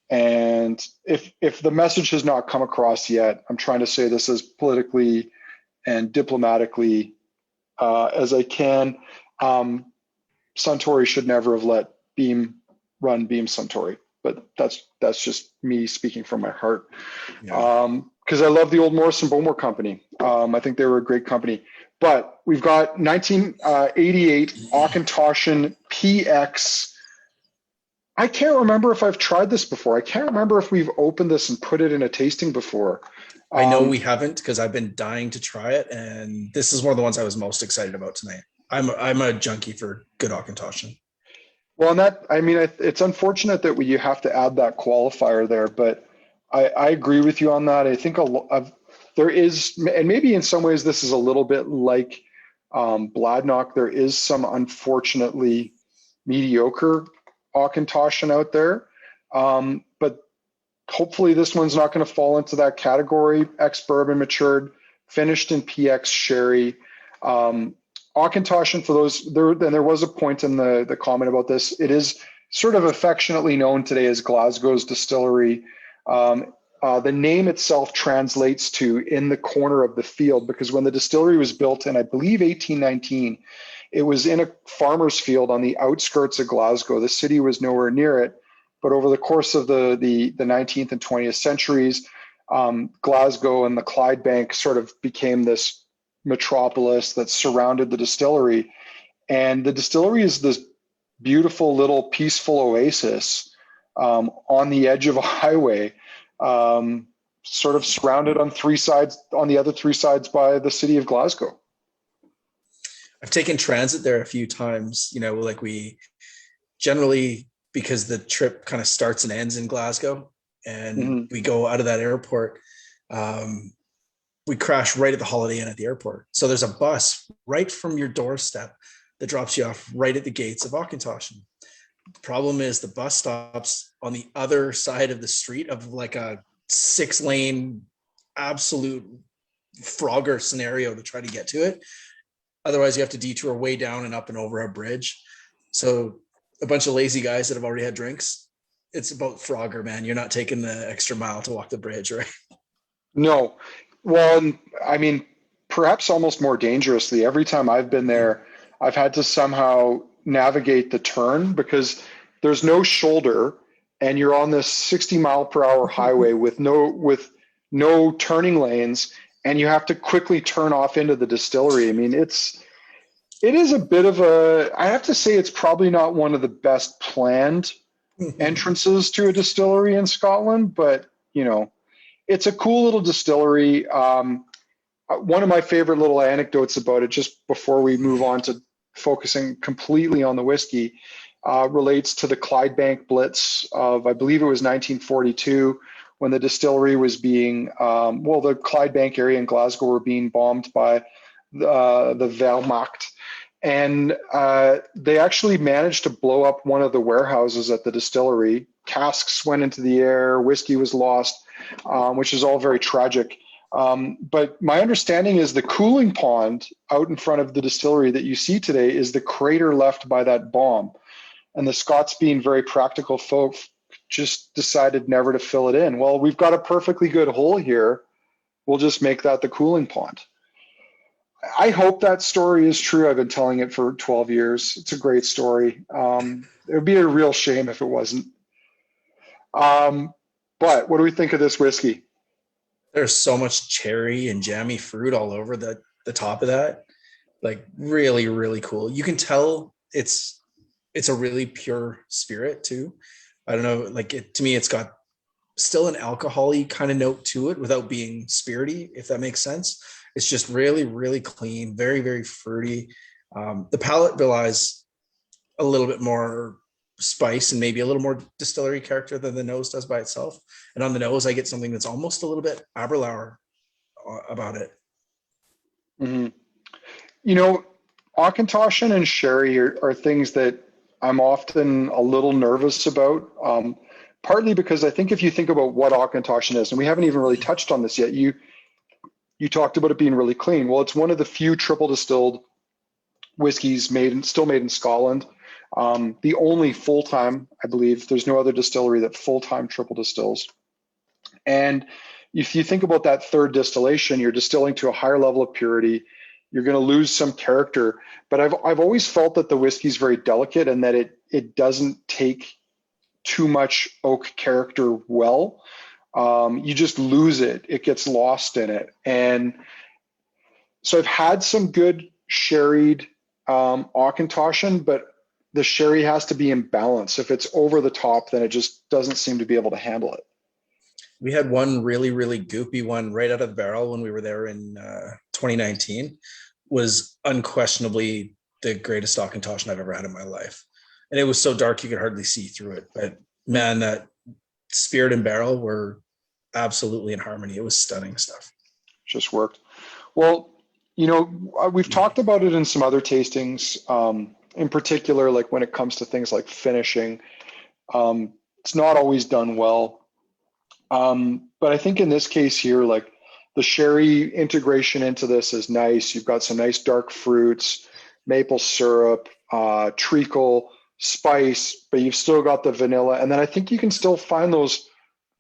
And if the message has not come across yet, I'm trying to say this as politically and diplomatically as I can. Suntory should never have let Beam run Beam Suntory, but that's just me speaking from my heart. Because I love the old Morrison Bowmore company. I think they were a great company. But we've got 1988 Auchentoshan PX. I can't remember if I've tried this before. I can't remember if we've opened this and put it in a tasting before. I know we haven't, because I've been dying to try it, and this is one of the ones I was most excited about tonight. I'm a junkie for good Auchentoshan. Well, and it's unfortunate that you have to add that qualifier there, but I agree with you on that. I think there is, and maybe in some ways this is a little bit like Bladnoch. There is some unfortunately mediocre Auchentoshan out there, but hopefully this one's not going to fall into that category. Ex-bourbon matured, finished in PX sherry. Auchentoshan, for those, there was a point in the comment about this. It is sort of affectionately known today as Glasgow's distillery. The name itself translates to in the corner of the field, because when the distillery was built in, I believe, 1819, it was in a farmer's field on the outskirts of Glasgow. The city was nowhere near it. But over the course of the 19th and 20th centuries, Glasgow and the Clydebank sort of became this metropolis that surrounded the distillery. And the distillery is this beautiful little peaceful oasis on the edge of a highway, sort of surrounded on the other 3 sides by the city of Glasgow. I've taken transit there a few times, like we generally, because the trip kind of starts and ends in Glasgow, and we go out of that airport, we crash right at the Holiday Inn at the airport. So there's a bus right from your doorstep that drops you off right at the gates of Auchentoshan. The problem is the bus stops on the other side of the street of like a 6-lane absolute Frogger scenario to try to get to it. Otherwise, you have to detour way down and up and over a bridge. So a bunch of lazy guys that have already had drinks, it's about Frogger, man. You're not taking the extra mile to walk the bridge, right? No. Well, I mean, perhaps almost more dangerously. Every time I've been there, I've had to somehow navigate the turn because there's no shoulder and you're on this 60-mile-per-hour highway with no turning lanes, and you have to quickly turn off into the distillery. I mean, it is a bit of I have to say it's probably not one of the best planned entrances to a distillery in Scotland, but it's a cool little distillery. One of my favorite little anecdotes about it, just before we move on to focusing completely on the whiskey, relates to the Clydebank Blitz of, I believe it was 1942, when the distillery was being, the Clydebank area in Glasgow were being bombed by the Wehrmacht. And they actually managed to blow up one of the warehouses at the distillery. Casks went into the air, whiskey was lost, which is all very tragic. But my understanding is the cooling pond out in front of the distillery that you see today is the crater left by that bomb. And the Scots, being very practical folk, just decided never to fill it in. Well, we've got a perfectly good hole here. We'll just make that the cooling pond. I hope that story is true. I've been telling it for 12 years. It's a great story. It would be a real shame if it wasn't. But what do we think of this whiskey? There's so much cherry and jammy fruit all over the top of that. Like really, really cool. You can tell it's a really pure spirit too. I don't know, like to me, it's got still an alcohol-y kind of note to it without being spirity, if that makes sense. It's just really, really clean, very, very fruity. The palate belies a little bit more spice and maybe a little more distillery character than the nose does by itself. And on the nose, I get something that's almost a little bit Aberlour about it. Mm-hmm. You know, Auchentoshan and sherry are things that I'm often a little nervous about, partly because I think if you think about what Auchentoshan is, and we haven't even really touched on this yet, you talked about it being really clean. Well, it's one of the few triple distilled whiskeys still made in Scotland. The only full-time, I believe, there's no other distillery that full-time triple distills. And if you think about that third distillation, you're distilling to a higher level of purity. You're going to lose some character. But I've always felt that the whiskey is very delicate and that it doesn't take too much oak character well. You just lose it. It gets lost in it. And so I've had some good sherried Auchentoshan, but the sherry has to be in balance. If it's over the top, then it just doesn't seem to be able to handle it. We had one really, really goopy one right out of the barrel when we were there in 2019. Was unquestionably the greatest Auchentoshan I've ever had in my life. And it was so dark you could hardly see through it. But man, that spirit and barrel were absolutely in harmony. It was stunning stuff. Just worked. Well, you know, we've talked about it in some other tastings, in particular, like when it comes to things like finishing. It's not always done well. But I think in this case here, like the sherry integration into this is nice. You've got some nice dark fruits, maple syrup, treacle, spice, but you've still got the vanilla. And then I think you can still find those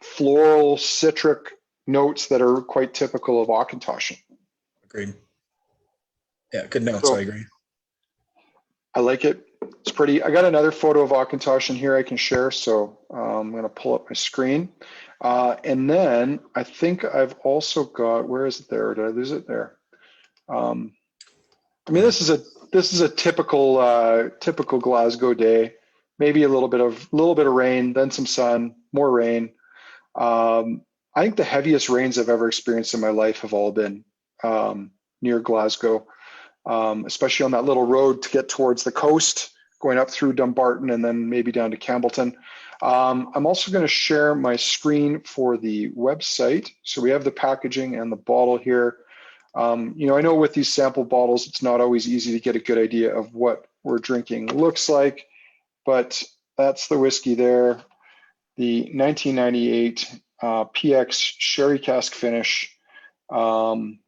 floral citric notes that are quite typical of Auchentoshan. Agreed. Yeah, good notes. So, I agree. I like it. It's pretty. I got another photo of Auchentoshan here I can share. So I'm going to pull up my screen. And then I think I've also got, where is it there? Did I lose it there? I mean, this is a typical Glasgow day. Maybe a little bit of rain, then some sun, more rain. I think the heaviest rains I've ever experienced in my life have all been near Glasgow, especially on that little road to get towards the coast, going up through Dumbarton and then maybe down to Campbellton. I'm also going to share my screen for the website. So we have the packaging and the bottle here. You know, I know with these sample bottles, it's not always easy to get a good idea of what we're drinking looks like, but that's the whiskey there. The 1998 PX Sherry Cask finish, and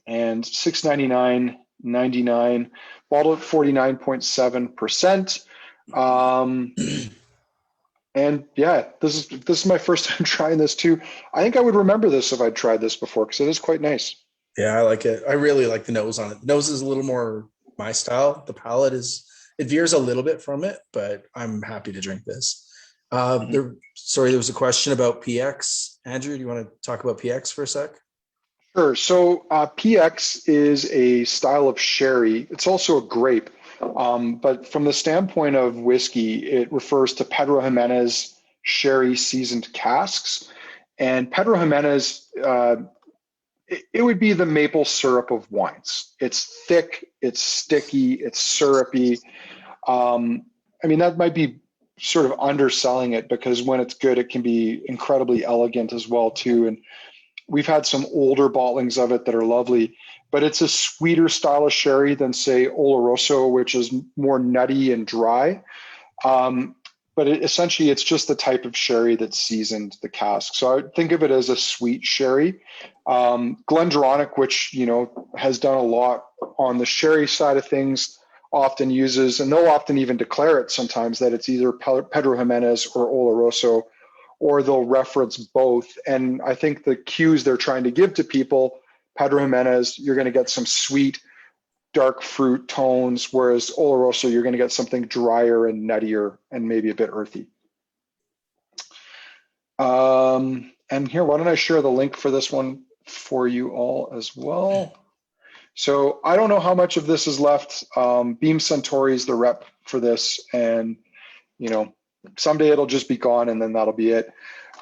$699.99, bottled at 49.7%. And yeah, this is my first time trying this too. I think I would remember this if I'd tried this before because it is quite nice. Yeah, I like it. I really like the nose on it. The nose is a little more my style. The palate it veers a little bit from it, but I'm happy to drink this. There was a question about PX. Andrew, do you want to talk about PX for a sec? Sure. So PX is a style of sherry. It's also a grape. But from the standpoint of whiskey, it refers to Pedro Jimenez sherry seasoned casks. And Pedro Jimenez, it would be the maple syrup of wines. It's thick, it's sticky, it's syrupy. I mean, that might be sort of underselling it because when it's good, it can be incredibly elegant as well too. And we've had some older bottlings of it that are lovely, but it's a sweeter style of sherry than say Oloroso, which is more nutty and dry. But but essentially it's just the type of sherry that seasoned the cask. So I would think of it as a sweet sherry. Glendronach, which, has done a lot on the sherry side of things, often uses, and they'll often even declare it sometimes, that it's either Pedro Jimenez or Oloroso, or they'll reference both. And I think the cues they're trying to give to people, Pedro Jimenez, you're going to get some sweet, dark fruit tones, whereas Oloroso, you're going to get something drier and nuttier and maybe a bit earthy. And here, why don't I share the link for this one for you all as well? So I don't know how much of this is left. Beam Suntory is the rep for this, and someday it'll just be gone, and then that'll be it.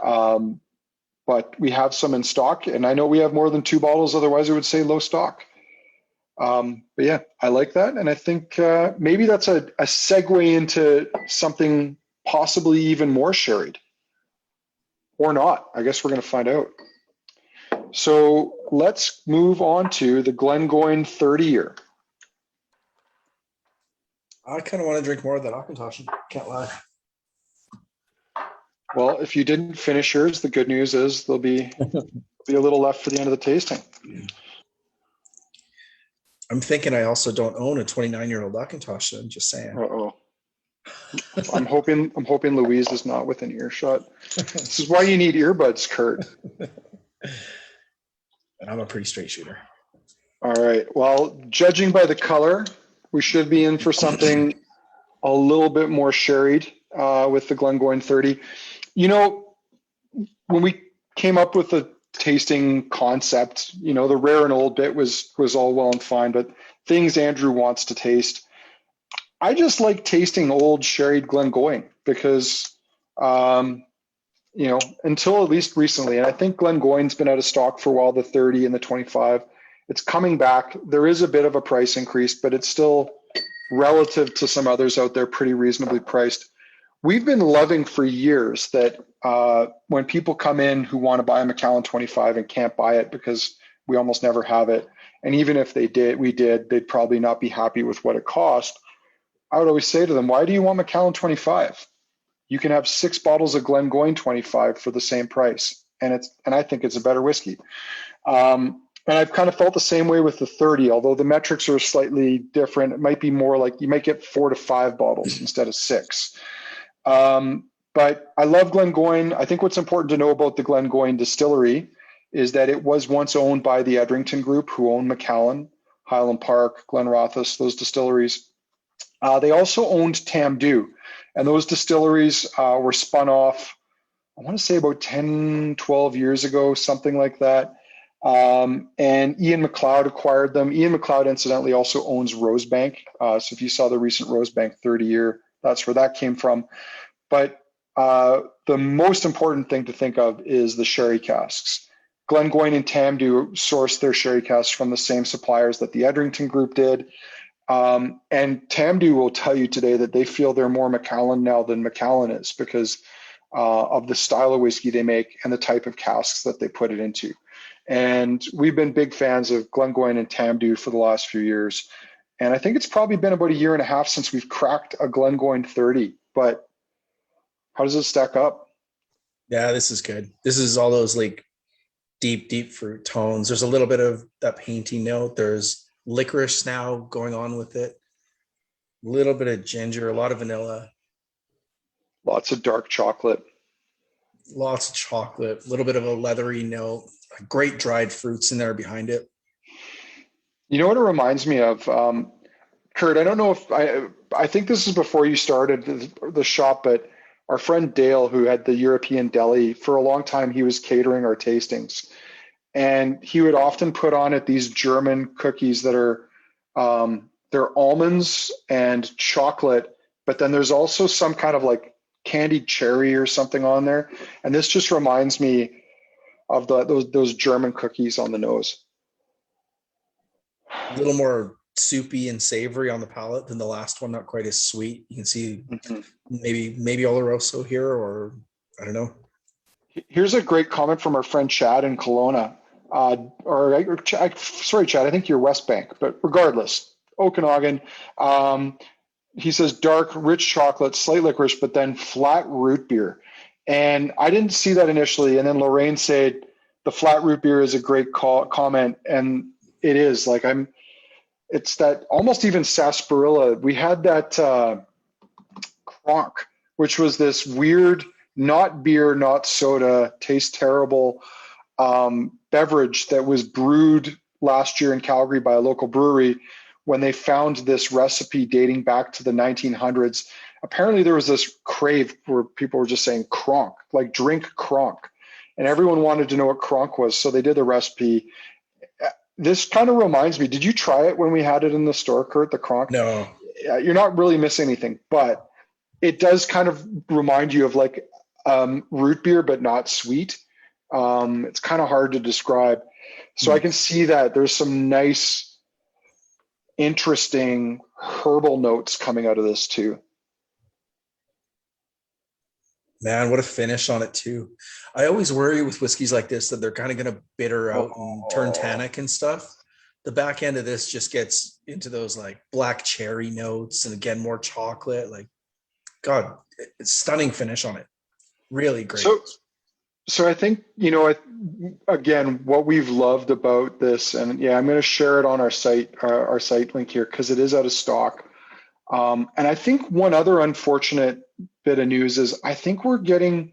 But we have some in stock, and I know we have more than 2 bottles. Otherwise, it would say low stock. But yeah, I like that, and I think maybe that's a segue into something possibly even more sherried, or not. I guess we're going to find out. So let's move on to the Glengoyne 30-year. I kind of want to drink more of that Auchentoshan. Can't lie. Well, if you didn't finish yours, the good news is there'll be a little left for the end of the tasting. I'm thinking I also don't own a 29-year-old Auchentoshan. I'm just saying. Uh-oh. I'm hoping Louise is not within earshot. This is why you need earbuds, Kurt. And I'm a pretty straight shooter. All right. Well, judging by the color, we should be in for something a little bit more sherried with the Glengoyne 30. When we came up with the tasting concept, the rare and old bit was all well and fine, but things Andrew wants to taste. I just like tasting old sherried Glengoyne because, until at least recently, and I think Glengoyne's been out of stock for a while, the 30 and the 25. It's coming back. There is a bit of a price increase, but it's still, relative to some others out there, pretty reasonably priced. We've been loving for years that when people come in who want to buy a Macallan 25 and can't buy it because we almost never have it, and even if they did, they'd probably not be happy with what it cost. I would always say to them, why do you want Macallan 25? You can have 6 bottles of Glengoyne 25 for the same price, and I think it's a better whiskey. And I've kind of felt the same way with the 30, although the metrics are slightly different. It might be more like you might get 4 to 5 bottles instead of 6. But I love Glengoyne. I think what's important to know about the Glengoyne distillery is that it was once owned by the Edrington Group, who owned Macallan, Highland Park, Glenrothes, those distilleries. They also owned Tamdhu, and those distilleries were spun off, I want to say about 10, 12 years ago, something like that. And Ian McLeod acquired them. Ian McLeod, incidentally, also owns Rosebank. So if you saw the recent Rosebank 30-year, that's where that came from. But the most important thing to think of is the sherry casks. Glengoyne and Tamdhu sourced their sherry casks from the same suppliers that the Edrington Group did. And Tamdhu will tell you today that they feel they're more Macallan now than Macallan is because of the style of whiskey they make and the type of casks that they put it into. And we've been big fans of Glengoyne and Tamdhu for the last few years. And I think it's probably been about 1.5 years since we've cracked a Glengoyne 30. But how does it stack up? Yeah, this is good. This is all those like deep fruit tones. There's a little bit of that painty note. There's licorice now going on with it. A little bit of ginger, a lot of vanilla. Lots of dark chocolate. Lots of chocolate, a little bit of a leathery note. Great dried fruits in there behind it. You know what it reminds me of? Kurt, I don't know if I think this is before you started the shop, but our friend Dale, who had the European deli, for a long time, he was catering our tastings. And he would often put on it these German cookies that are, they're almonds and chocolate, but then there's also some kind of like candied cherry or something on there. And this just reminds me of those German cookies on the nose. A little more soupy and savory on the palate than the last one, not quite as sweet. You can see maybe Oloroso here, or I don't know. Here's a great comment from our friend Chad in Kelowna. Sorry, Chad, I think you're West Bank, but regardless, Okanagan. he says dark, rich chocolate, slight licorice, but then flat root beer. And I didn't see that initially. And then Lorraine said the flat root beer is a great comment, and it is. Like it's that almost even sarsaparilla. We had that Kronk, which was this weird, not beer, not soda, tastes terrible beverage that was brewed last year in Calgary by a local brewery when they found this recipe dating back to the 1900s. Apparently there was this crave where people were just saying Kronk, like drink Kronk. And everyone wanted to know what Kronk was. So they did the recipe. This kind of reminds me, did you try it when we had it in the store, Kurt, the Kronk? No. You're not really missing anything, but it does kind of remind you of like root beer, but not sweet. It's kind of hard to describe. So I can see that there's some nice, interesting herbal notes coming out of this too. Man, what a finish on it too. I always worry with whiskeys like this that they're kind of going to bitter out and turn tannic and stuff. The back end of this just gets into those like black cherry notes, and again, more chocolate. Like, God, it's stunning finish on it. Really great. So I think, again, what we've loved about this, and yeah, I'm going to share it on our site link here because it is out of stock. And I think one other unfortunate bit of news is I think we're getting,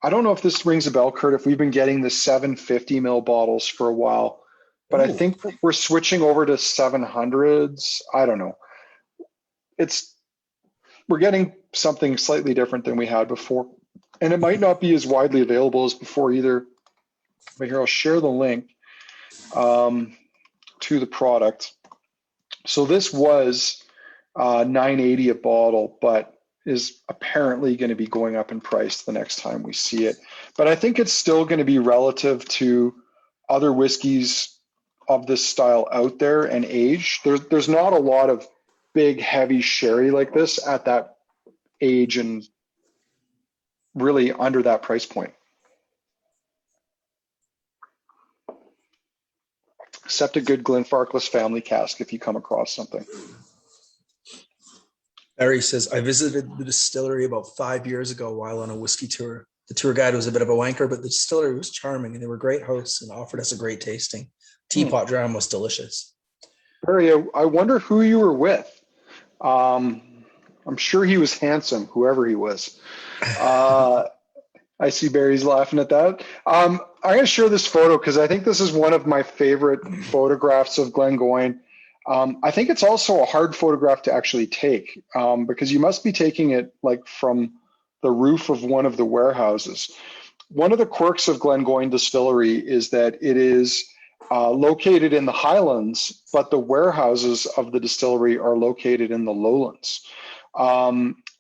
I don't know if this rings a bell, Kurt, if we've been getting the 750 ml bottles for a while, but I think we're switching over to 700s. I don't know. We're getting something slightly different than we had before. And it might not be as widely available as before either. But here, I'll share the link to the product. So this was $9.80 a bottle, but is apparently going to be going up in price the next time we see it. But I think it's still going to be relative to other whiskeys of this style out there and age. There's not a lot of big, heavy sherry like this at that age and really under that price point. Except a good Glenfarclas family cask if you come across something. Barry says, I visited the distillery about 5 years ago while on a whiskey tour. The tour guide was a bit of a wanker, but the distillery was charming and they were great hosts and offered us a great tasting. Teapot dram was delicious. Barry, I wonder who you were with. I'm sure he was handsome, whoever he was. I see Barry's laughing at that. I'm going to share this photo because I think this is one of my favorite photographs of Glengoyne. I think it's also a hard photograph to actually take because you must be taking it like from the roof of one of the warehouses. One of the quirks of Glengoyne Distillery is that it is located in the highlands, but the warehouses of the distillery are located in the lowlands.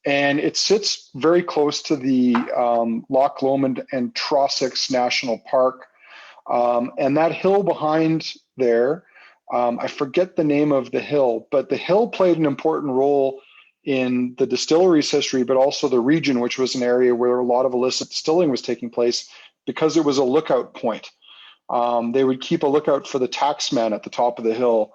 And it sits very close to the Loch Lomond and Trossachs National Park. And that hill behind there, I forget the name of the hill, but the hill played an important role in the distillery's history, but also the region, which was an area where a lot of illicit distilling was taking place because it was a lookout point. They would keep a lookout for the taxman at the top of the hill.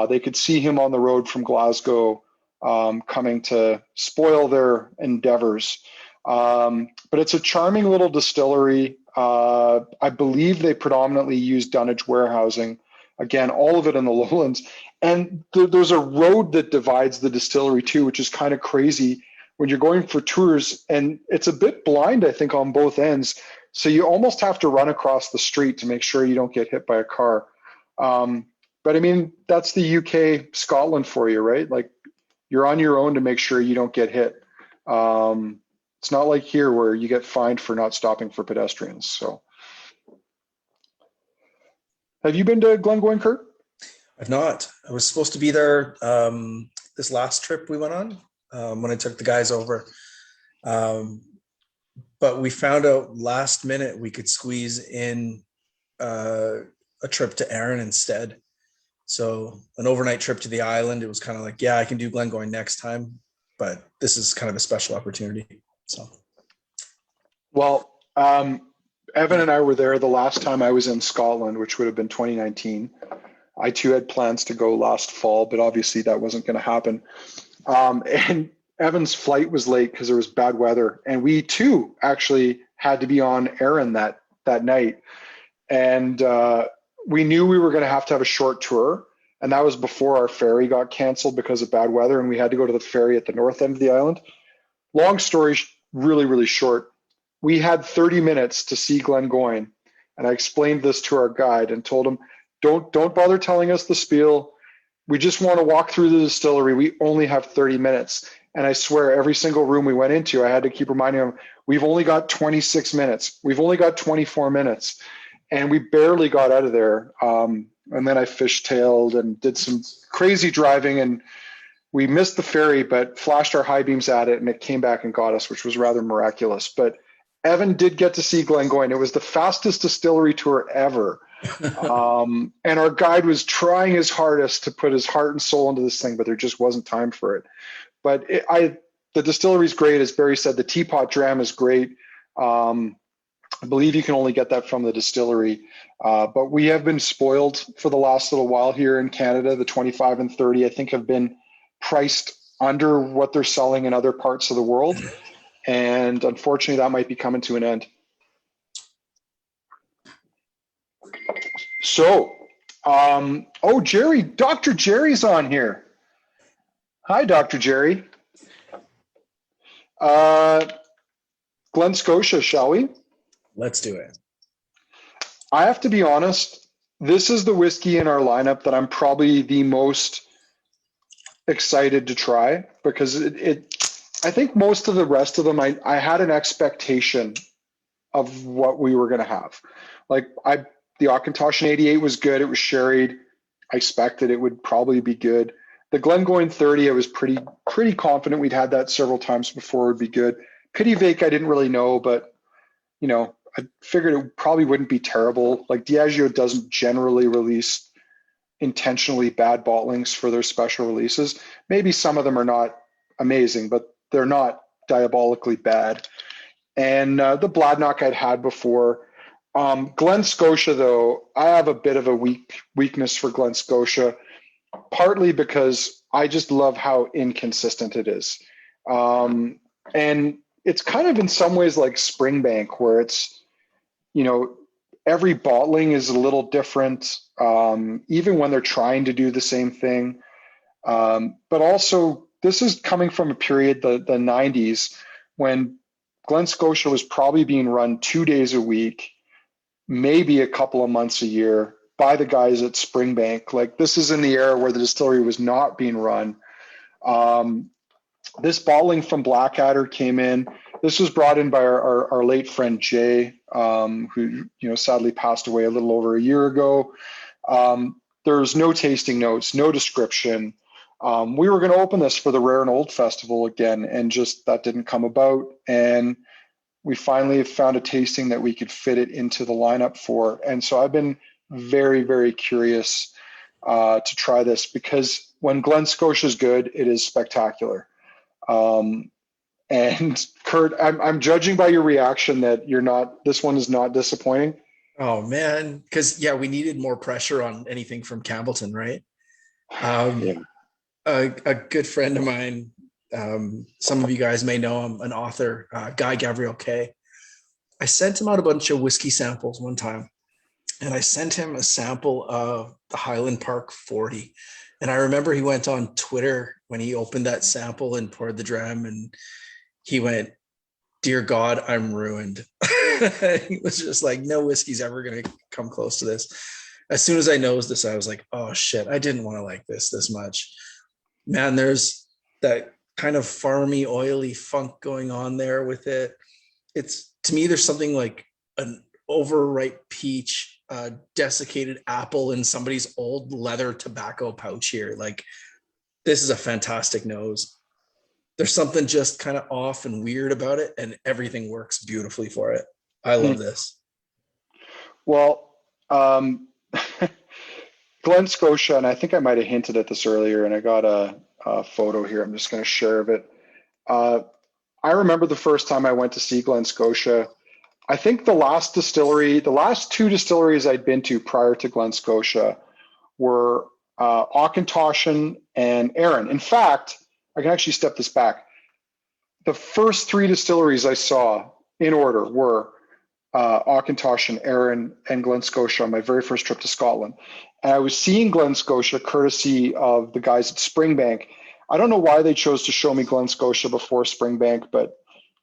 They could see him on the road from Glasgow coming to spoil their endeavors. But it's a charming little distillery. I believe they predominantly use dunnage warehousing. Again, all of it in the lowlands. And there's a road that divides the distillery too, which is kind of crazy when you're going for tours. And it's a bit blind, I think, on both ends. So you almost have to run across the street to make sure you don't get hit by a car. But I mean, that's the UK, Scotland for you, right? Like you're on your own to make sure you don't get hit. It's not like here where you get fined for not stopping for pedestrians. So have you been to Glengoyne, Kurt? I've not. I was supposed to be there this last trip we went on when I took the guys over. But we found out last minute we could squeeze in a trip to Erin instead. So an overnight trip to the island. It was kind of like, yeah, I can do Glengoyne next time, but this is kind of a special opportunity. So, well, Evan and I were there the last time I was in Scotland, which would have been 2019. I too had plans to go last fall, but obviously that wasn't going to happen. And Evan's flight was late because there was bad weather, and we too actually had to be on Erin that night. And we knew we were going to have a short tour, and that was before our ferry got canceled because of bad weather, and we had to go to the ferry at the north end of the island. Long story really short, we had 30 minutes to see Glengoyne, and I explained this to our guide and told him, don't bother telling us the spiel. We just want to walk through the distillery. We only have 30 minutes. And I swear every single room we went into, I had to keep reminding him, we've only got 26 minutes. We've only got 24 minutes. And we barely got out of there. And then I fishtailed and did some crazy driving, and we missed the ferry, but flashed our high beams at it, and it came back and got us, which was rather miraculous. But Evan did get to see Glengoyne. It was the fastest distillery tour ever. And our guide was trying his hardest to put his heart and soul into this thing, but there just wasn't time for it. But the distillery is great. As Barry said, the teapot dram is great. I believe you can only get that from the distillery. But we have been spoiled for the last little while here in Canada. The 25 and 30, I think, have been priced under what they're selling in other parts of the world. And unfortunately, that might be coming to an end. So, Jerry, Dr. Jerry's on here. Hi, Dr. Jerry. Glen Scotia, shall we? Let's do it. I have to be honest, this is the whiskey in our lineup that I'm probably the most excited to try, because I think most of the rest of them, I had an expectation of what we were going to have. Like the Auchentoshan 88 was good. It was sherried. I expected it would probably be good. The Glengoyne 30, I was pretty confident we'd had that several times before it would be good. Pittyvaich, I didn't really know, but I figured it probably wouldn't be terrible. Like Diageo doesn't generally release intentionally bad bottlings for their special releases. Maybe some of them are not amazing, but they're not diabolically bad. And the Bladnoch I'd had before. Glen Scotia, though, I have a bit of a weakness for Glen Scotia, partly because I just love how inconsistent it is. And it's kind of in some ways like Springbank, where it's, every bottling is a little different, even when they're trying to do the same thing. But also, this is coming from a period, the 90s, when Glen Scotia was probably being run 2 days a week, maybe a couple of months a year, by the guys at Springbank. Like, this is in the era where the distillery was not being run. This bottling from Blackadder came in. This was brought in by our late friend Jay, who sadly passed away a little over a year ago. There's no tasting notes, no description. We were going to open this for the Rare and Old Festival again, and just that didn't come about. And we finally found a tasting that we could fit it into the lineup for. And so I've been very, very curious to try this, because when Glen Scotia is good, it is spectacular. And Kurt, I'm judging by your reaction that this one is not disappointing. Oh man, because we needed more pressure on anything from Campbellton, right? Yeah. A good friend of mine, some of you guys may know him, an author, Guy Gabriel Kay. I sent him out a bunch of whiskey samples one time, and I sent him a sample of the Highland Park 40. And I remember he went on Twitter when he opened that sample and poured the dram, and he went, "Dear God, I'm ruined." He was just like, no whiskey's ever going to come close to this. As soon as I nosed this, I was like, oh shit, I didn't want to like this much. Man, there's that kind of farmy, oily funk going on there with it. It's, to me, there's something like an overripe peach, desiccated apple in somebody's old leather tobacco pouch here. Like, this is a fantastic nose. There's something just kind of off and weird about it, and everything works beautifully for it. I love this. Well, Glen Scotia, and I think I might have hinted at this earlier, and I got a photo here. I'm just going to share of it. I remember the first time I went to see Glen Scotia. I think the last two distilleries I'd been to prior to Glen Scotia were Auchentoshan and Erin. In fact, I can actually step this back. The first three distilleries I saw in order were Auchentoshan, Arran, and Glen Scotia on my very first trip to Scotland. And I was seeing Glen Scotia courtesy of the guys at Springbank. I don't know why they chose to show me Glen Scotia before Springbank, but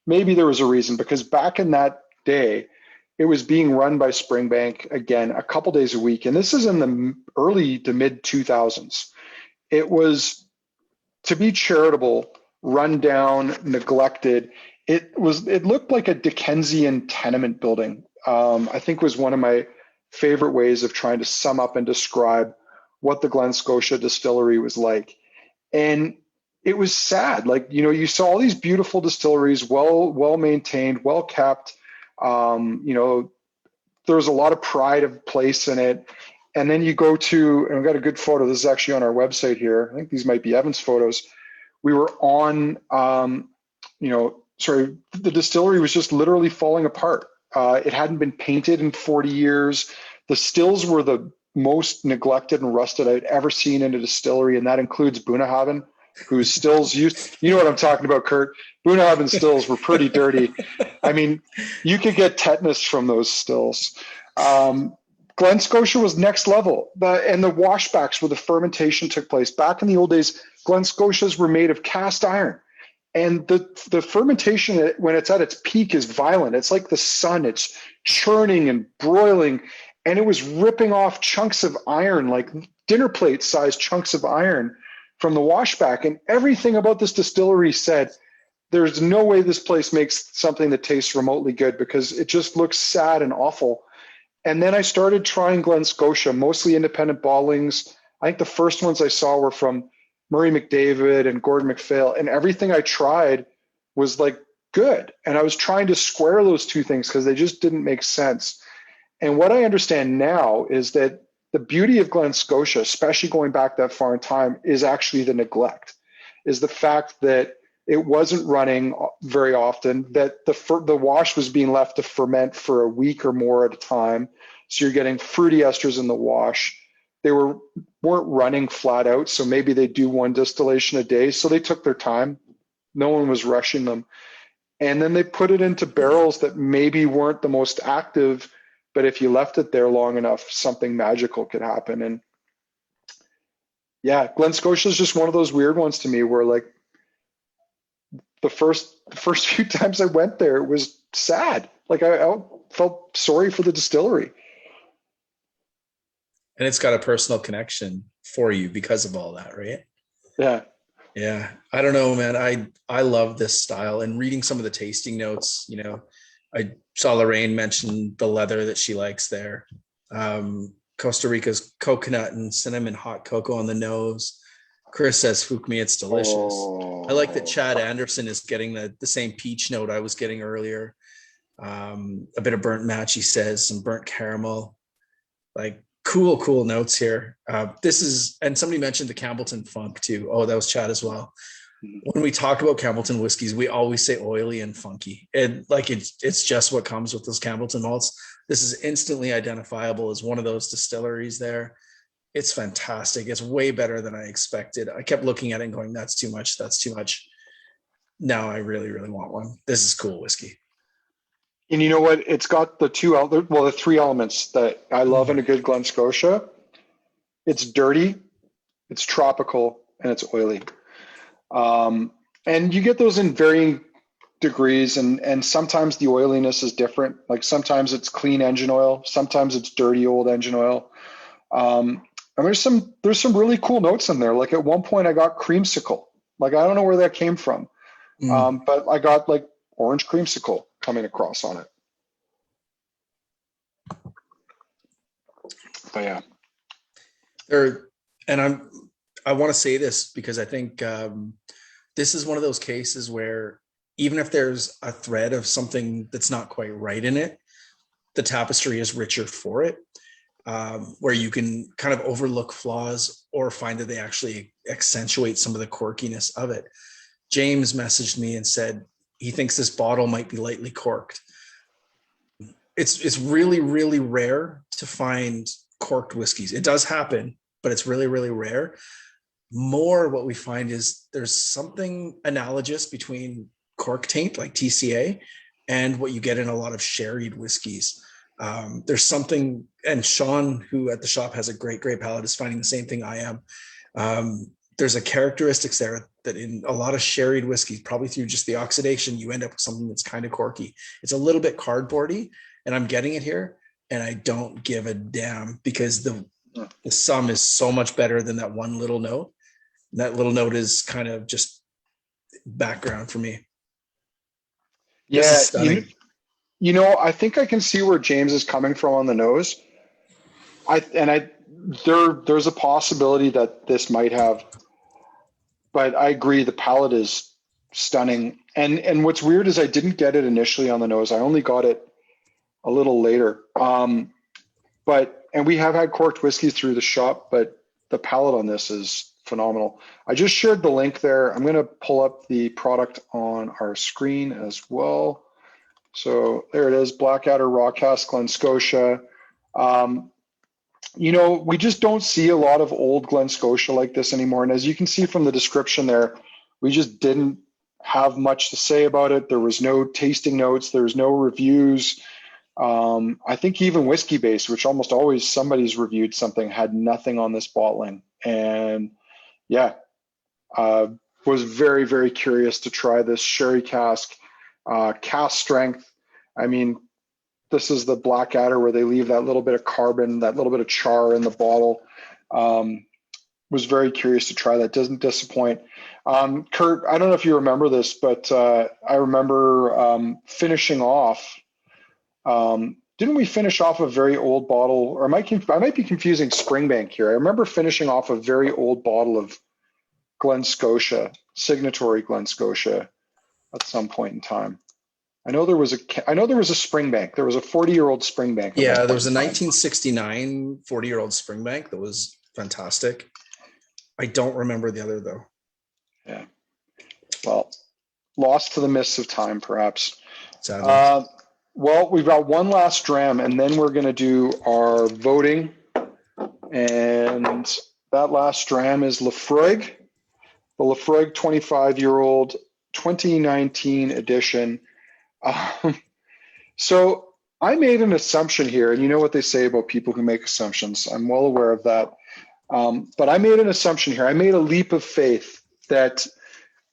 maybe there was a reason, because back in that day, it was being run by Springbank, again, a couple days a week. And this is in the early to mid 2000s. It was, to be charitable, run down, neglected. It looked like a Dickensian tenement building. I think was one of my favorite ways of trying to sum up and describe what the Glen Scotia distillery was like. And it was sad. Like, you know, you saw all these beautiful distilleries, well maintained, well kept. You know, there was a lot of pride of place in it. And then you go to, and I've got a good photo. This is actually on our website here. I think these might be Evan's photos. We were on, you know, sorry, the distillery was just literally falling apart. It hadn't been painted in 40 years. The stills were the most neglected and rusted I'd ever seen in a distillery, and that includes Bunnahabhain, whose stills used, you know what I'm talking about, Kurt. Bunnahabhain stills were pretty dirty. I mean, you could get tetanus from those stills. Glen Scotia was next level, and the washbacks where the fermentation took place. Back in the old days, Glen Scotias were made of cast iron, and the fermentation, when it's at its peak, is violent. It's like the sun. It's churning and broiling, and it was ripping off chunks of iron, like dinner plate sized chunks of iron from the washback. And everything about this distillery said, there's no way this place makes something that tastes remotely good, because it just looks sad and awful. And then I started trying Glen Scotia, mostly independent bottlings. I think the first ones I saw were from Murray McDavid and Gordon MacPhail, and everything I tried was like good. And I was trying to square those two things because they just didn't make sense. And what I understand now is that the beauty of Glen Scotia, especially going back that far in time, is actually the neglect, is the fact that it wasn't running very often, that the wash was being left to ferment for a week or more at a time. So you're getting fruity esters in the wash. They weren't running flat out, so maybe they do one distillation a day. So they took their time. No one was rushing them. And then they put it into barrels that maybe weren't the most active, but if you left it there long enough, something magical could happen. And yeah, Glen Scotia is just one of those weird ones to me where, like, the first few times I went there, it was sad. Like I felt sorry for the distillery. And it's got a personal connection for you because of all that, right? Yeah. Yeah. I don't know, man. I love this style, and reading some of the tasting notes, you know, I saw Lorraine mention the leather that she likes there. Costa Rica's coconut and cinnamon hot cocoa on the nose. Chris says, "Fook me, it's delicious." Oh. I like that Chad Anderson is getting the same peach note I was getting earlier. A bit of burnt match, he says, some burnt caramel. Like cool notes here. This is, and somebody mentioned the Campbellton funk too. Oh, that was Chad as well. When we talk about Campbellton whiskeys, we always say oily and funky. And like it's just what comes with those Campbellton malts. This is instantly identifiable as one of those distilleries there. It's fantastic. It's way better than I expected. I kept looking at it and going, that's too much. That's too much. Now I really, really want one. This is cool whiskey. And you know what? It's got the three elements that I love in a good Glen Scotia. It's dirty, it's tropical, and it's oily. And you get those in varying degrees, and sometimes the oiliness is different. Like sometimes it's clean engine oil, sometimes it's dirty old engine oil. And there's some really cool notes in there. Like at one point I got creamsicle. Like I don't know where that came from, but I got like orange creamsicle coming across on it. But yeah. I want to say this because I think this is one of those cases where even if there's a thread of something that's not quite right in it, the tapestry is richer for it. Where you can kind of overlook flaws or find that they actually accentuate some of the quirkiness of it. James messaged me and said he thinks this bottle might be lightly corked. It's really, really rare to find corked whiskeys. It does happen, but it's really, really rare. more what we find is there's something analogous between cork taint, like TCA, and what you get in a lot of sherried whiskeys. There's something, and Sean, who at the shop has a great palate, is finding the same thing I am. There's a characteristics there that in a lot of sherried whiskeys, probably through just the oxidation, you end up with something that's kind of corky. It's a little bit cardboardy, and I'm getting it here, and I don't give a damn because the sum is so much better than that one little note. That little note is kind of just background for me. This Yeah, is stunning. I think I can see where James is coming from on the nose. There's a possibility that this might have, but I agree the palate is stunning. And what's weird is I didn't get it initially on the nose. I only got it a little later. And we have had corked whiskeys through the shop, but the palate on this is phenomenal. I just shared the link there. I'm going to pull up the product on our screen as well. So there it is, Blackadder Raw Cask, Glen, Scotia. We just don't see a lot of old Glen Scotia like this anymore. And as you can see from the description there, we just didn't have much to say about it. There was no tasting notes. There's no reviews. I think even Whiskey Base, which almost always somebody's reviewed something, had nothing on this bottling. And yeah, was very, very curious to try this sherry cask, cask strength. I mean, this is the Blackadder where they leave that little bit of carbon, that little bit of char in the bottle. Was very curious to try that. Doesn't disappoint. Kurt, I don't know if you remember this, but I remember finishing off. Didn't we finish off a very old bottle? Or I might be confusing Springbank here. I remember finishing off a very old bottle of Glen Scotia, signatory Glen Scotia, at some point in time. I know there was a Springbank. There was a 40-year-old Springbank. Yeah, there was a 1969 40-year-old Springbank that was fantastic. I don't remember the other though. Yeah. Well, lost to the mists of time, perhaps. Sadly. Well, we've got one last dram, and then we're going to do our voting. And that last dram is Laphroaig, the Laphroaig 25-year-old 2019 edition. So I made an assumption here, and you know what they say about people who make assumptions. I'm well aware of that. But I made an assumption here. I made a leap of faith that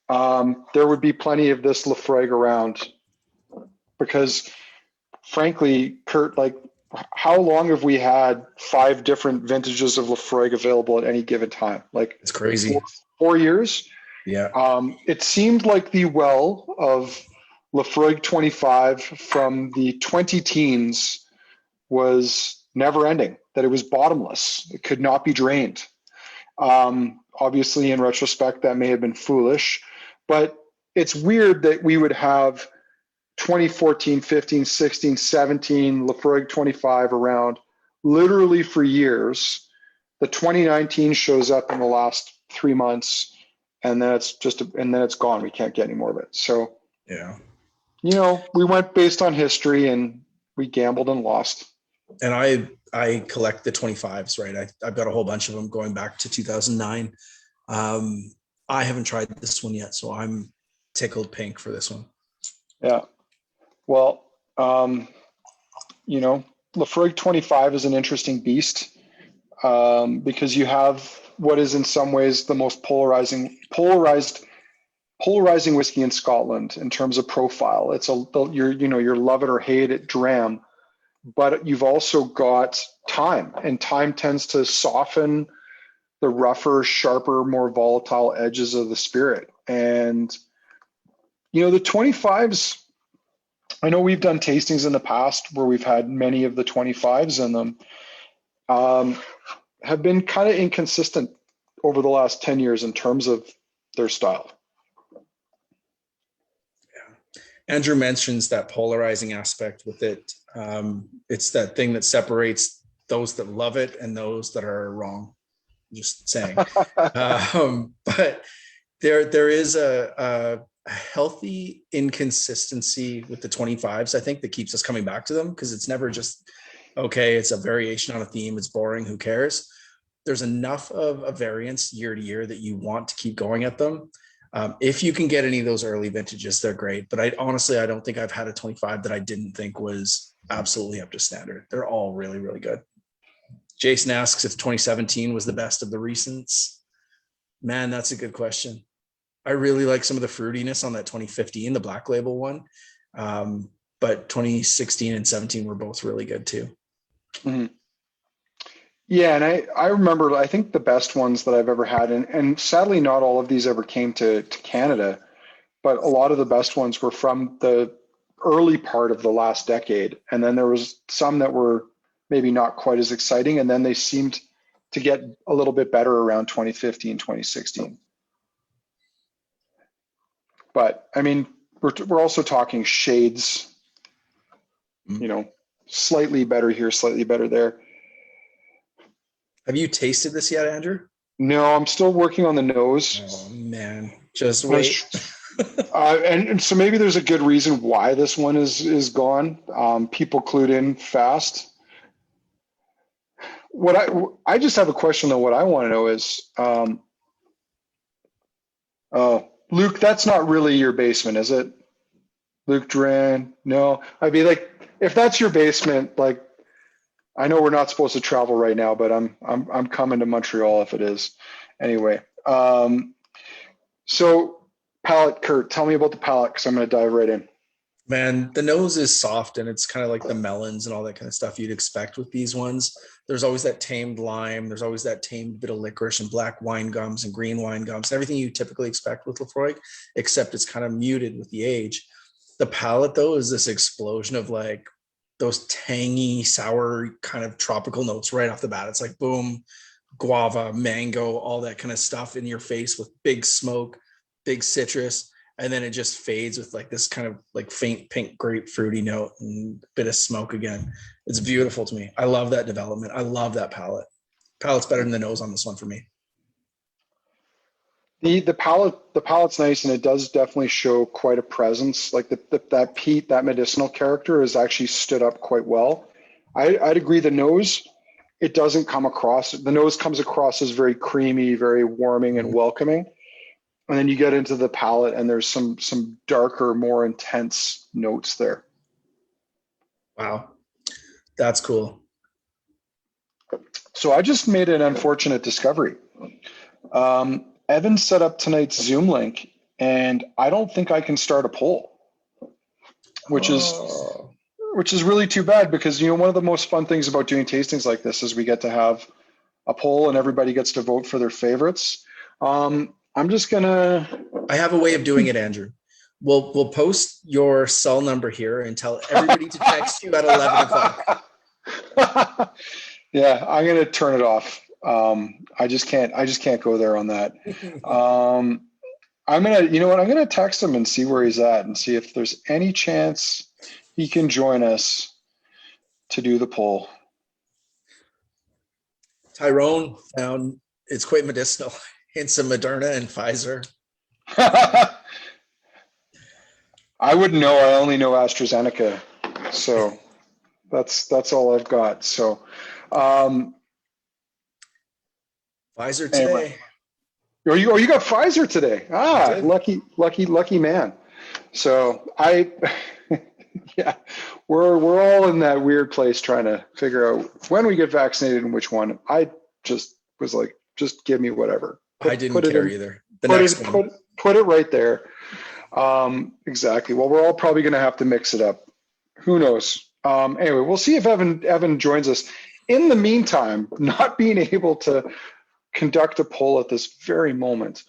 there would be plenty of this Laphroaig around because, frankly, Kurt, like, how long have we had 5 different vintages of Laphroaig available at any given time? Like, it's crazy. 4 years? Yeah. It seemed like the well of Laphroaig 25 from the 20 teens was never ending, that it was bottomless. It could not be drained. Obviously, in retrospect, that may have been foolish, but it's weird that we would have 2014, 15, 16, 17, Laphroaig 25 around literally for years. The 2019 shows up in the last 3 months, and then it's gone. We can't get any more of it. So yeah, we went based on history and we gambled and lost. And I collect the 25s, right? I've got a whole bunch of them going back to 2009. I haven't tried this one yet, so I'm tickled pink for this one. Yeah. Well, Laphroaig 25 is an interesting beast because you have what is in some ways the most polarizing whiskey in Scotland in terms of profile. It's your love it or hate it dram, but you've also got time, and time tends to soften the rougher, sharper, more volatile edges of the spirit. And the 25s, I know we've done tastings in the past where we've had many of the 25s in them, have been kind of inconsistent over the last 10 years in terms of their style. Yeah. Andrew mentions that polarizing aspect with it. It's that thing that separates those that love it and those that are wrong. Just saying. But there is a healthy inconsistency with the 25s, I think, that keeps us coming back to them, because it's never just, okay, it's a variation on a theme, it's boring, who cares? there's enough of a variance year to year that you want to keep going at them. If you can get any of those early vintages, they're great. But I don't think I've had a 25 that I didn't think was absolutely up to standard. They're all really, really good. Jason asks if 2017 was the best of the recents. Man, that's a good question. I really like some of the fruitiness on that 2015, the Black Label one. But 2016 and 17 were both really good too. Mm-hmm. Yeah, and I remember, I think the best ones that I've ever had, and sadly not all of these ever came to Canada, but a lot of the best ones were from the early part of the last decade. And then there was some that were maybe not quite as exciting, and then they seemed to get a little bit better around 2015, 2016. But I mean, we're also talking shades, you know, slightly better here, slightly better there. Have you tasted this yet, Andrew? No, I'm still working on the nose. Oh man, just wait. And so maybe there's a good reason why this one is gone. People clued in fast. What I just have a question though. What I want to know is, Luke, that's not really your basement, is it? Luke Duran? No, I'd be like, if that's your basement, like, I know we're not supposed to travel right now, but I'm coming to Montreal if it is. Anyway, so palate, Kurt, tell me about the palate because I'm going to dive right in. Man, the nose is soft and it's kind of like the melons and all that kind of stuff you'd expect with these ones. There's always that tamed lime. There's always that tamed bit of licorice and black wine gums and green wine gums, everything you typically expect with Laphroaig, except it's kind of muted with the age. The palate though is this explosion of like those tangy, sour kind of tropical notes right off the bat. It's like boom, guava, mango, all that kind of stuff in your face with big smoke, big citrus. And then it just fades with like this kind of like faint pink grapefruity note and a bit of smoke again. It's beautiful to me. I love that development. I love that palate. Palate's better than the nose on this one for me. The palate's nice, and it does definitely show quite a presence. Like that peat, that medicinal character has actually stood up quite well. I'd agree. The nose, it doesn't come across. The nose comes across as very creamy, very warming and welcoming. And then you get into the palate, and there's some darker, more intense notes there. Wow, that's cool. So I just made an unfortunate discovery. Evan set up tonight's Zoom link, and I don't think I can start a poll, which is really too bad because, you know, one of the most fun things about doing tastings like this is we get to have a poll and everybody gets to vote for their favorites. I'm just gonna. I have a way of doing it, Andrew. We'll post your cell number here and tell everybody to text you at 11 o'clock. Yeah, I'm gonna turn it off. I just can't go there on that. I'm gonna text him and see where he's at and see if there's any chance he can join us to do the poll. Tyrone found it's quite medicinal. Hints of Moderna and Pfizer. I wouldn't know. I only know AstraZeneca, so that's all I've got. So Pfizer today. Anyway. You got Pfizer today. Lucky man. So yeah, we're all in that weird place trying to figure out when we get vaccinated and which one. I just was like, just give me whatever. I didn't care either. Put it right there. Exactly. Well, we're all probably going to have to mix it up. Who knows? Anyway, we'll see if Evan joins us. In the meantime, not being able to conduct a poll at this very moment,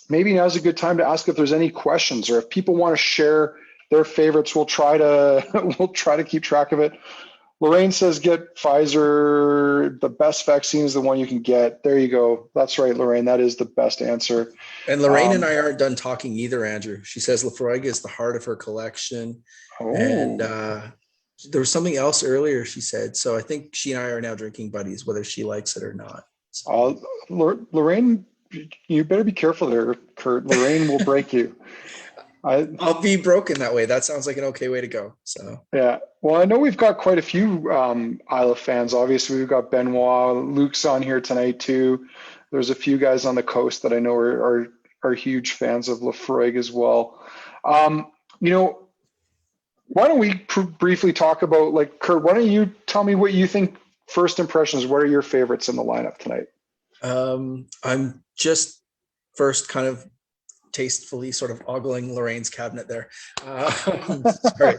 maybe now's a good time to ask if there's any questions or if people want to share their favorites. We'll try to keep track of it. Lorraine says, get Pfizer. The best vaccine is the one you can get. There you go. That's right, Lorraine. That is the best answer. And Lorraine and I aren't done talking either, Andrew. She says Laphroaig is the heart of her collection. Oh. And there was something else earlier she said. So I think she and I are now drinking buddies, whether she likes it or not. So. Lorraine, you better be careful there, Kurt. Lorraine will break you. I I'll be broken that way. That sounds like an okay way to go. So Yeah. Well, I know we've got quite a few Isle of fans. Obviously, we've got Benoit, Luke's on here tonight too. There's a few guys on the coast that I know are huge fans of Lafroig as well. Um, you know, why don't we briefly talk about, like, Kurt? Why don't you tell me what you think? First impressions. What are your favorites in the lineup tonight? I'm just first kind of tastefully sort of ogling Lorraine's cabinet there. Sorry.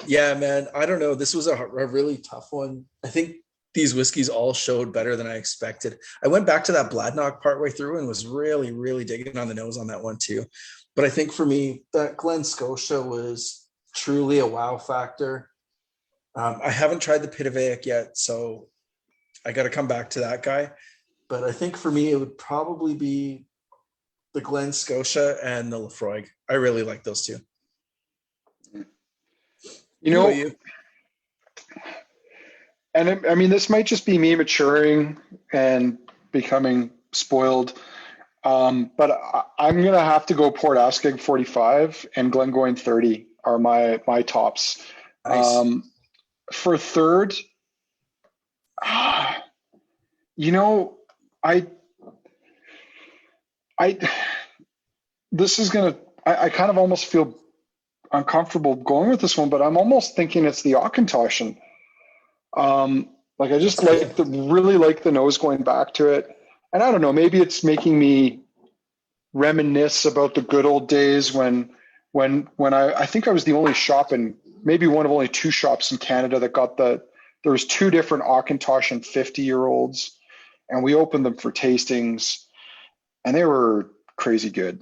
Yeah, man. I don't know. This was a really tough one. I think these whiskeys all showed better than I expected. I went back to that Bladnoch partway through and was really, really digging on the nose on that one too. But I think for me, that Glen Scotia was truly a wow factor. I haven't tried the Pittyvaich yet, so I got to come back to that guy. But I think for me, it would probably be the Glen Scotia and the Lafroig. I really like those two. You What about know, you? and I mean, this might just be me maturing and becoming spoiled. But I'm gonna have to go Port Askaig 45 and Glengoyne 30 are my tops. Nice. For third, you know, I I this is gonna I kind of almost feel uncomfortable going with this one, but I'm almost thinking it's the Auchentoshan. Like I just That's cool. really like the nose going back to it, and I don't know, maybe it's making me reminisce about the good old days when I think I was the only shop in maybe one of only two shops in Canada that got there was two different Auchentoshan 50-year-olds, and we opened them for tastings, and they were crazy good,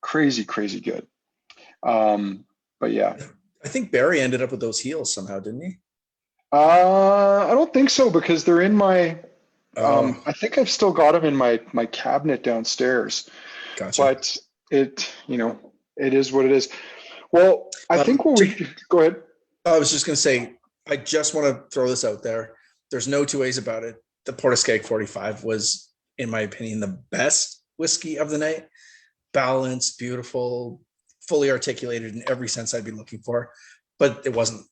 crazy good. But yeah, I think Barry ended up with those heels somehow, didn't he? I don't think so because they're in my. Oh, I think I've still got them in my cabinet downstairs, gotcha. but it is what it is. Well, I think what we go ahead. I was just going to say, I just want to throw this out there. There's no two ways about it. The Port Askaig 45 was, in my opinion, the best whiskey of the night. Balanced, beautiful, fully articulated in every sense I'd be looking for. But it wasn't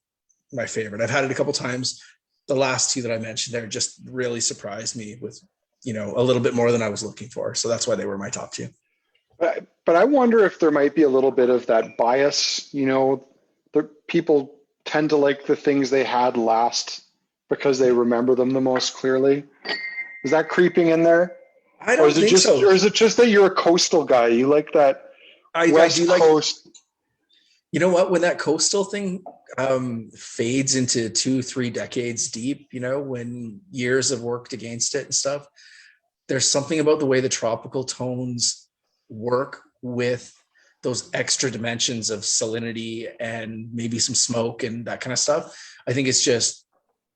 my favorite. I've had it a couple times. The last two that I mentioned there just really surprised me with, a little bit more than I was looking for. So that's why they were my top two. But I wonder if there might be a little bit of that bias. The people tend to like the things they had last because they remember them the most clearly. Is that creeping in there? I Or don't think so. is it just that you're a coastal guy? You like that I do West like, Coast. you know what, when that coastal thing fades into 2-3 decades deep, when years have worked against it and stuff, there's something about the way the tropical tones work with those extra dimensions of salinity and maybe some smoke and that kind of stuff. I think it's just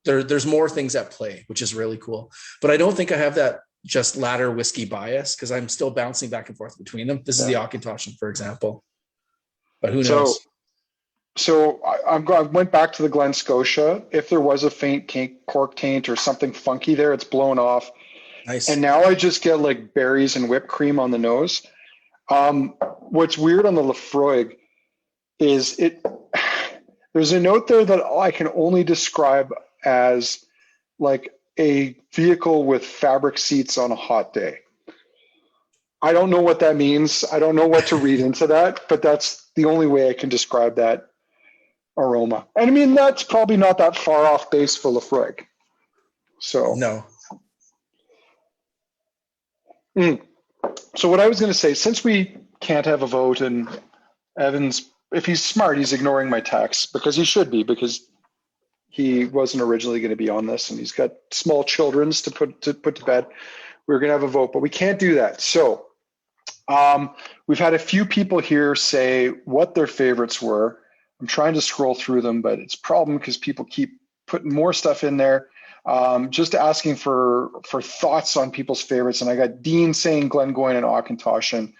there's more things at play, which is really cool. But I don't think I have that just ladder whiskey bias because I'm still bouncing back and forth between them. This is the Yeah. Auchentoshan, for example, but who So knows? I went back to the Glen Scotia. If there was a faint cork taint or something funky there, it's blown off. And Nice. now I just get like berries and whipped cream on the nose. What's weird on the Lafroig is there's a note there that I can only describe as like a vehicle with fabric seats on a hot day. I don't know what that means. I don't know what to read into that, but that's the only way I can describe that aroma. And I mean, that's probably not that far off base for Lafroig. So, No. so what I was going to say, since we can't have a vote and Evans, if he's smart, he's ignoring my text because he should be because he wasn't originally going to be on this and he's got small children's to put to bed. We're going to have a vote, but we can't do that. So we've had a few people here say what their favorites were. I'm trying to scroll through them, but it's a problem because people keep putting more stuff in there. Just asking for thoughts on people's favorites. And I got Dean saying Glengoyne and Auchentoshan,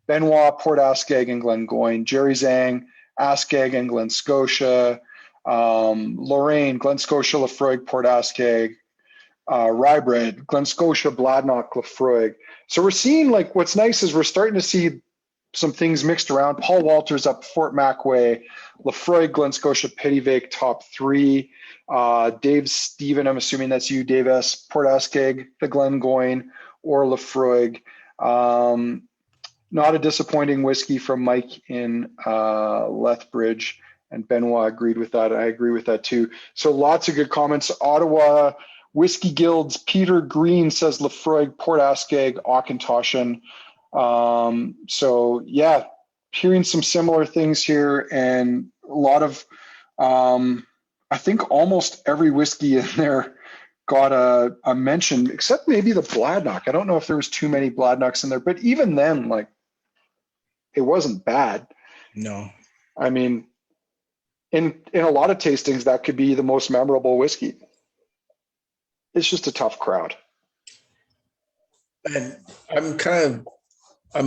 Benoit, Port Askaig and Glengoyne, Jerry Zhang, Askaig and Glen Scotia, Lorraine, Glen Scotia, Lafroig, Port Askaig, Rybread, Glen Scotia, Bladnoch, Lafroig. So we're seeing, like, what's nice is we're starting to see some things mixed around. Paul Walters up Fort McWay, Lefroy, Glen Scotia, Pittyvaich, top three. Dave Stephen, I'm assuming that's you, Dave S. Port Askaig, the Glengoyne, or Lefroy. Not a disappointing whiskey from Mike in Lethbridge, and Benoit agreed with that. I agree with that too. So lots of good comments. Ottawa Whiskey Guilds, Peter Green says Lefroy, Port Askaig, Auchentoshan. So yeah, hearing some similar things here, and a lot of, I think almost every whiskey in there got a mention, except maybe the Bladnoch. I don't know if there was too many Bladnochs in there, but even then, like, it wasn't bad. No. I mean, in a lot of tastings, that could be the most memorable whiskey. It's just a tough crowd. And I'm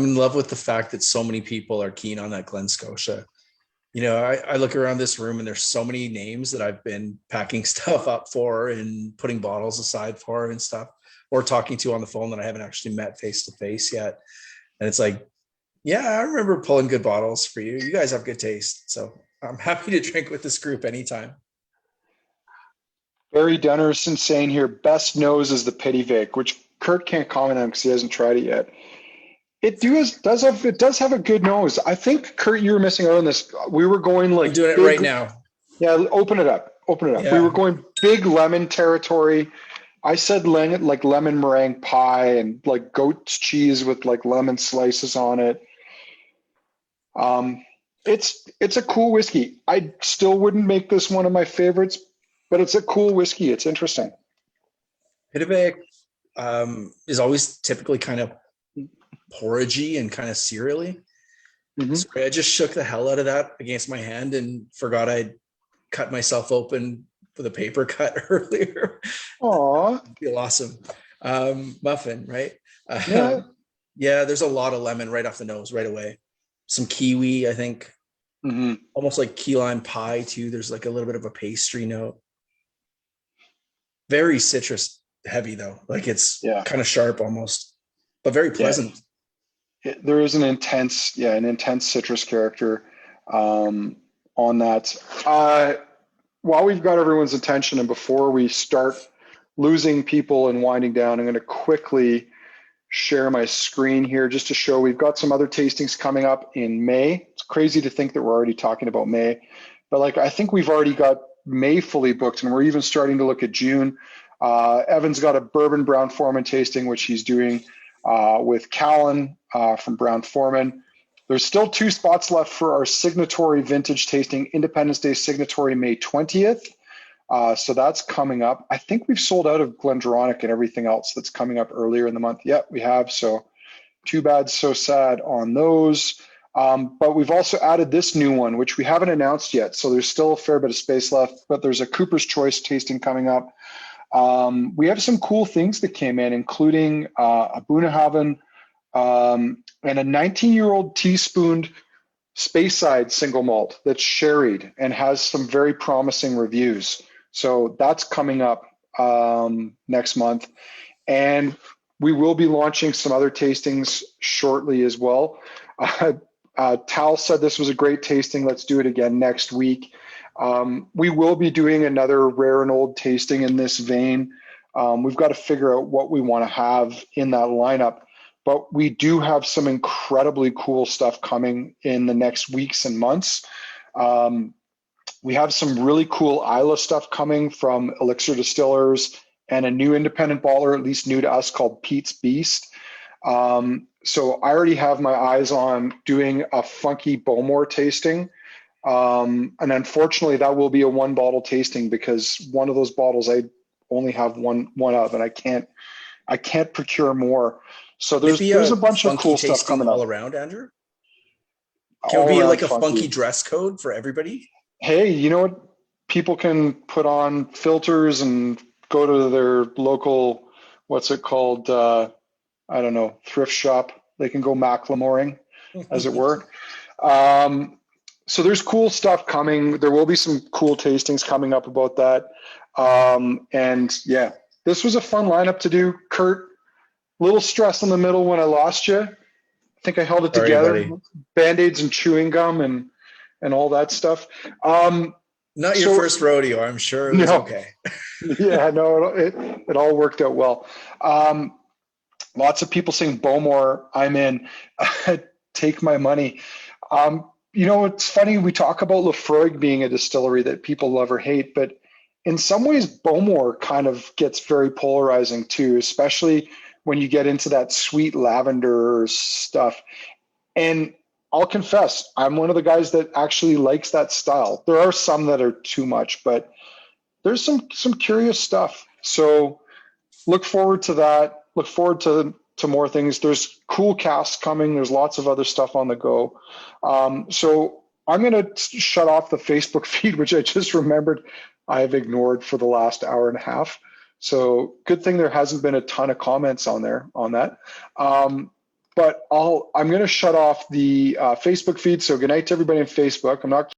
in love with the fact that so many people are keen on that Glen Scotia. You know, I look around this room and there's so many names that I've been packing stuff up for and putting bottles aside for and stuff, or talking to on the phone that I haven't actually met face to face yet. And it's like, yeah, I remember pulling good bottles for you. You guys have good taste. So I'm happy to drink with this group anytime. Barry Dennerson saying here, best nose is the Pittyvaich, which Kurt can't comment on because he hasn't tried it yet. It does have a good nose. I think, Kurt, you were missing out on this. We were going like I'm doing it right now. Yeah, open it up. Yeah. We were going big lemon territory. I said like lemon meringue pie and like goat's cheese with like lemon slices on it. It's a cool whiskey. I still wouldn't make this one of my favorites, but it's a cool whiskey. It's interesting. Pittyvaich is always typically kind of porridgey and kind of cereally. Mm-hmm. Sorry, I just shook the hell out of that against my hand and forgot I'd cut myself open with a paper cut earlier. Aw. Feel awesome. Muffin, right? Yeah. Yeah, there's a lot of lemon right off the nose right away. Some kiwi, I think. Mm-hmm. Almost like key lime pie too. There's like a little bit of a pastry note. Very citrus heavy though. Like it's kind of sharp almost, but very pleasant. There is an intense citrus character on that. While we've got everyone's attention, and before we start losing people and winding down, I'm going to quickly share my screen here just to show we've got some other tastings coming up in May. It's crazy to think that we're already talking about May, but like I think we've already got May fully booked, and we're even starting to look at June. Evan's got a bourbon Brown Forman tasting, which he's doing with Callan from Brown Forman. There's still 2 spots left for our signatory vintage tasting, Independence Day signatory May 20th. So that's coming up. I think we've sold out of Glendronach and everything else that's coming up earlier in the month. Yeah, we have. So too bad, so sad on those. But we've also added this new one, which we haven't announced yet. So there's still a fair bit of space left, but there's a Cooper's Choice tasting coming up. We have some cool things that came in, including a Bunnahabhain and a 19-year-old teaspooned Speyside single malt that's sherried and has some very promising reviews. So that's coming up next month. And we will be launching some other tastings shortly as well. Tal said this was a great tasting. Let's do it again next week. We will be doing another rare and old tasting in this vein. We've got to figure out what we want to have in that lineup, but we do have some incredibly cool stuff coming in the next weeks and months. We have some really cool Isla stuff coming from Elixir Distillers and a new independent baller, at least new to us, called Pete's Beast. So I already have my eyes on doing a funky Bowmore tasting. And unfortunately, that will be a 1-bottle tasting because one of those bottles I only have one of, and I can't procure more. So there's a bunch of cool stuff coming all up around, Andrew. Can it be like a funky dress code for everybody? Hey, you know what? People can put on filters and go to their local, what's it called? I don't know, thrift shop. They can go Macklemoring, as it were. So there's cool stuff coming. There will be some cool tastings coming up about that. And yeah, this was a fun lineup to do. Kurt, little stress in the middle when I lost you. think I held it Sorry, together. buddy. Band-Aids and chewing gum and all that stuff. Not your So first rodeo. I'm sure it was no, okay. yeah, no, it all worked out well. Lots of people saying Bowmore, I'm in. Take my money. It's funny, we talk about Lefroy being a distillery that people love or hate, but in some ways, Bowmore kind of gets very polarizing too, especially when you get into that sweet lavender stuff. And I'll confess, I'm one of the guys that actually likes that style. There are some that are too much, but there's some curious stuff. So look forward to that. Look forward to more things. There's cool casks coming. There's lots of other stuff on the go. So I'm going to shut off the Facebook feed, which I just remembered I've ignored for the last hour and a half. So good thing there hasn't been a ton of comments on there on that. But I'm going to shut off the Facebook feed. So good night to everybody on Facebook. I'm not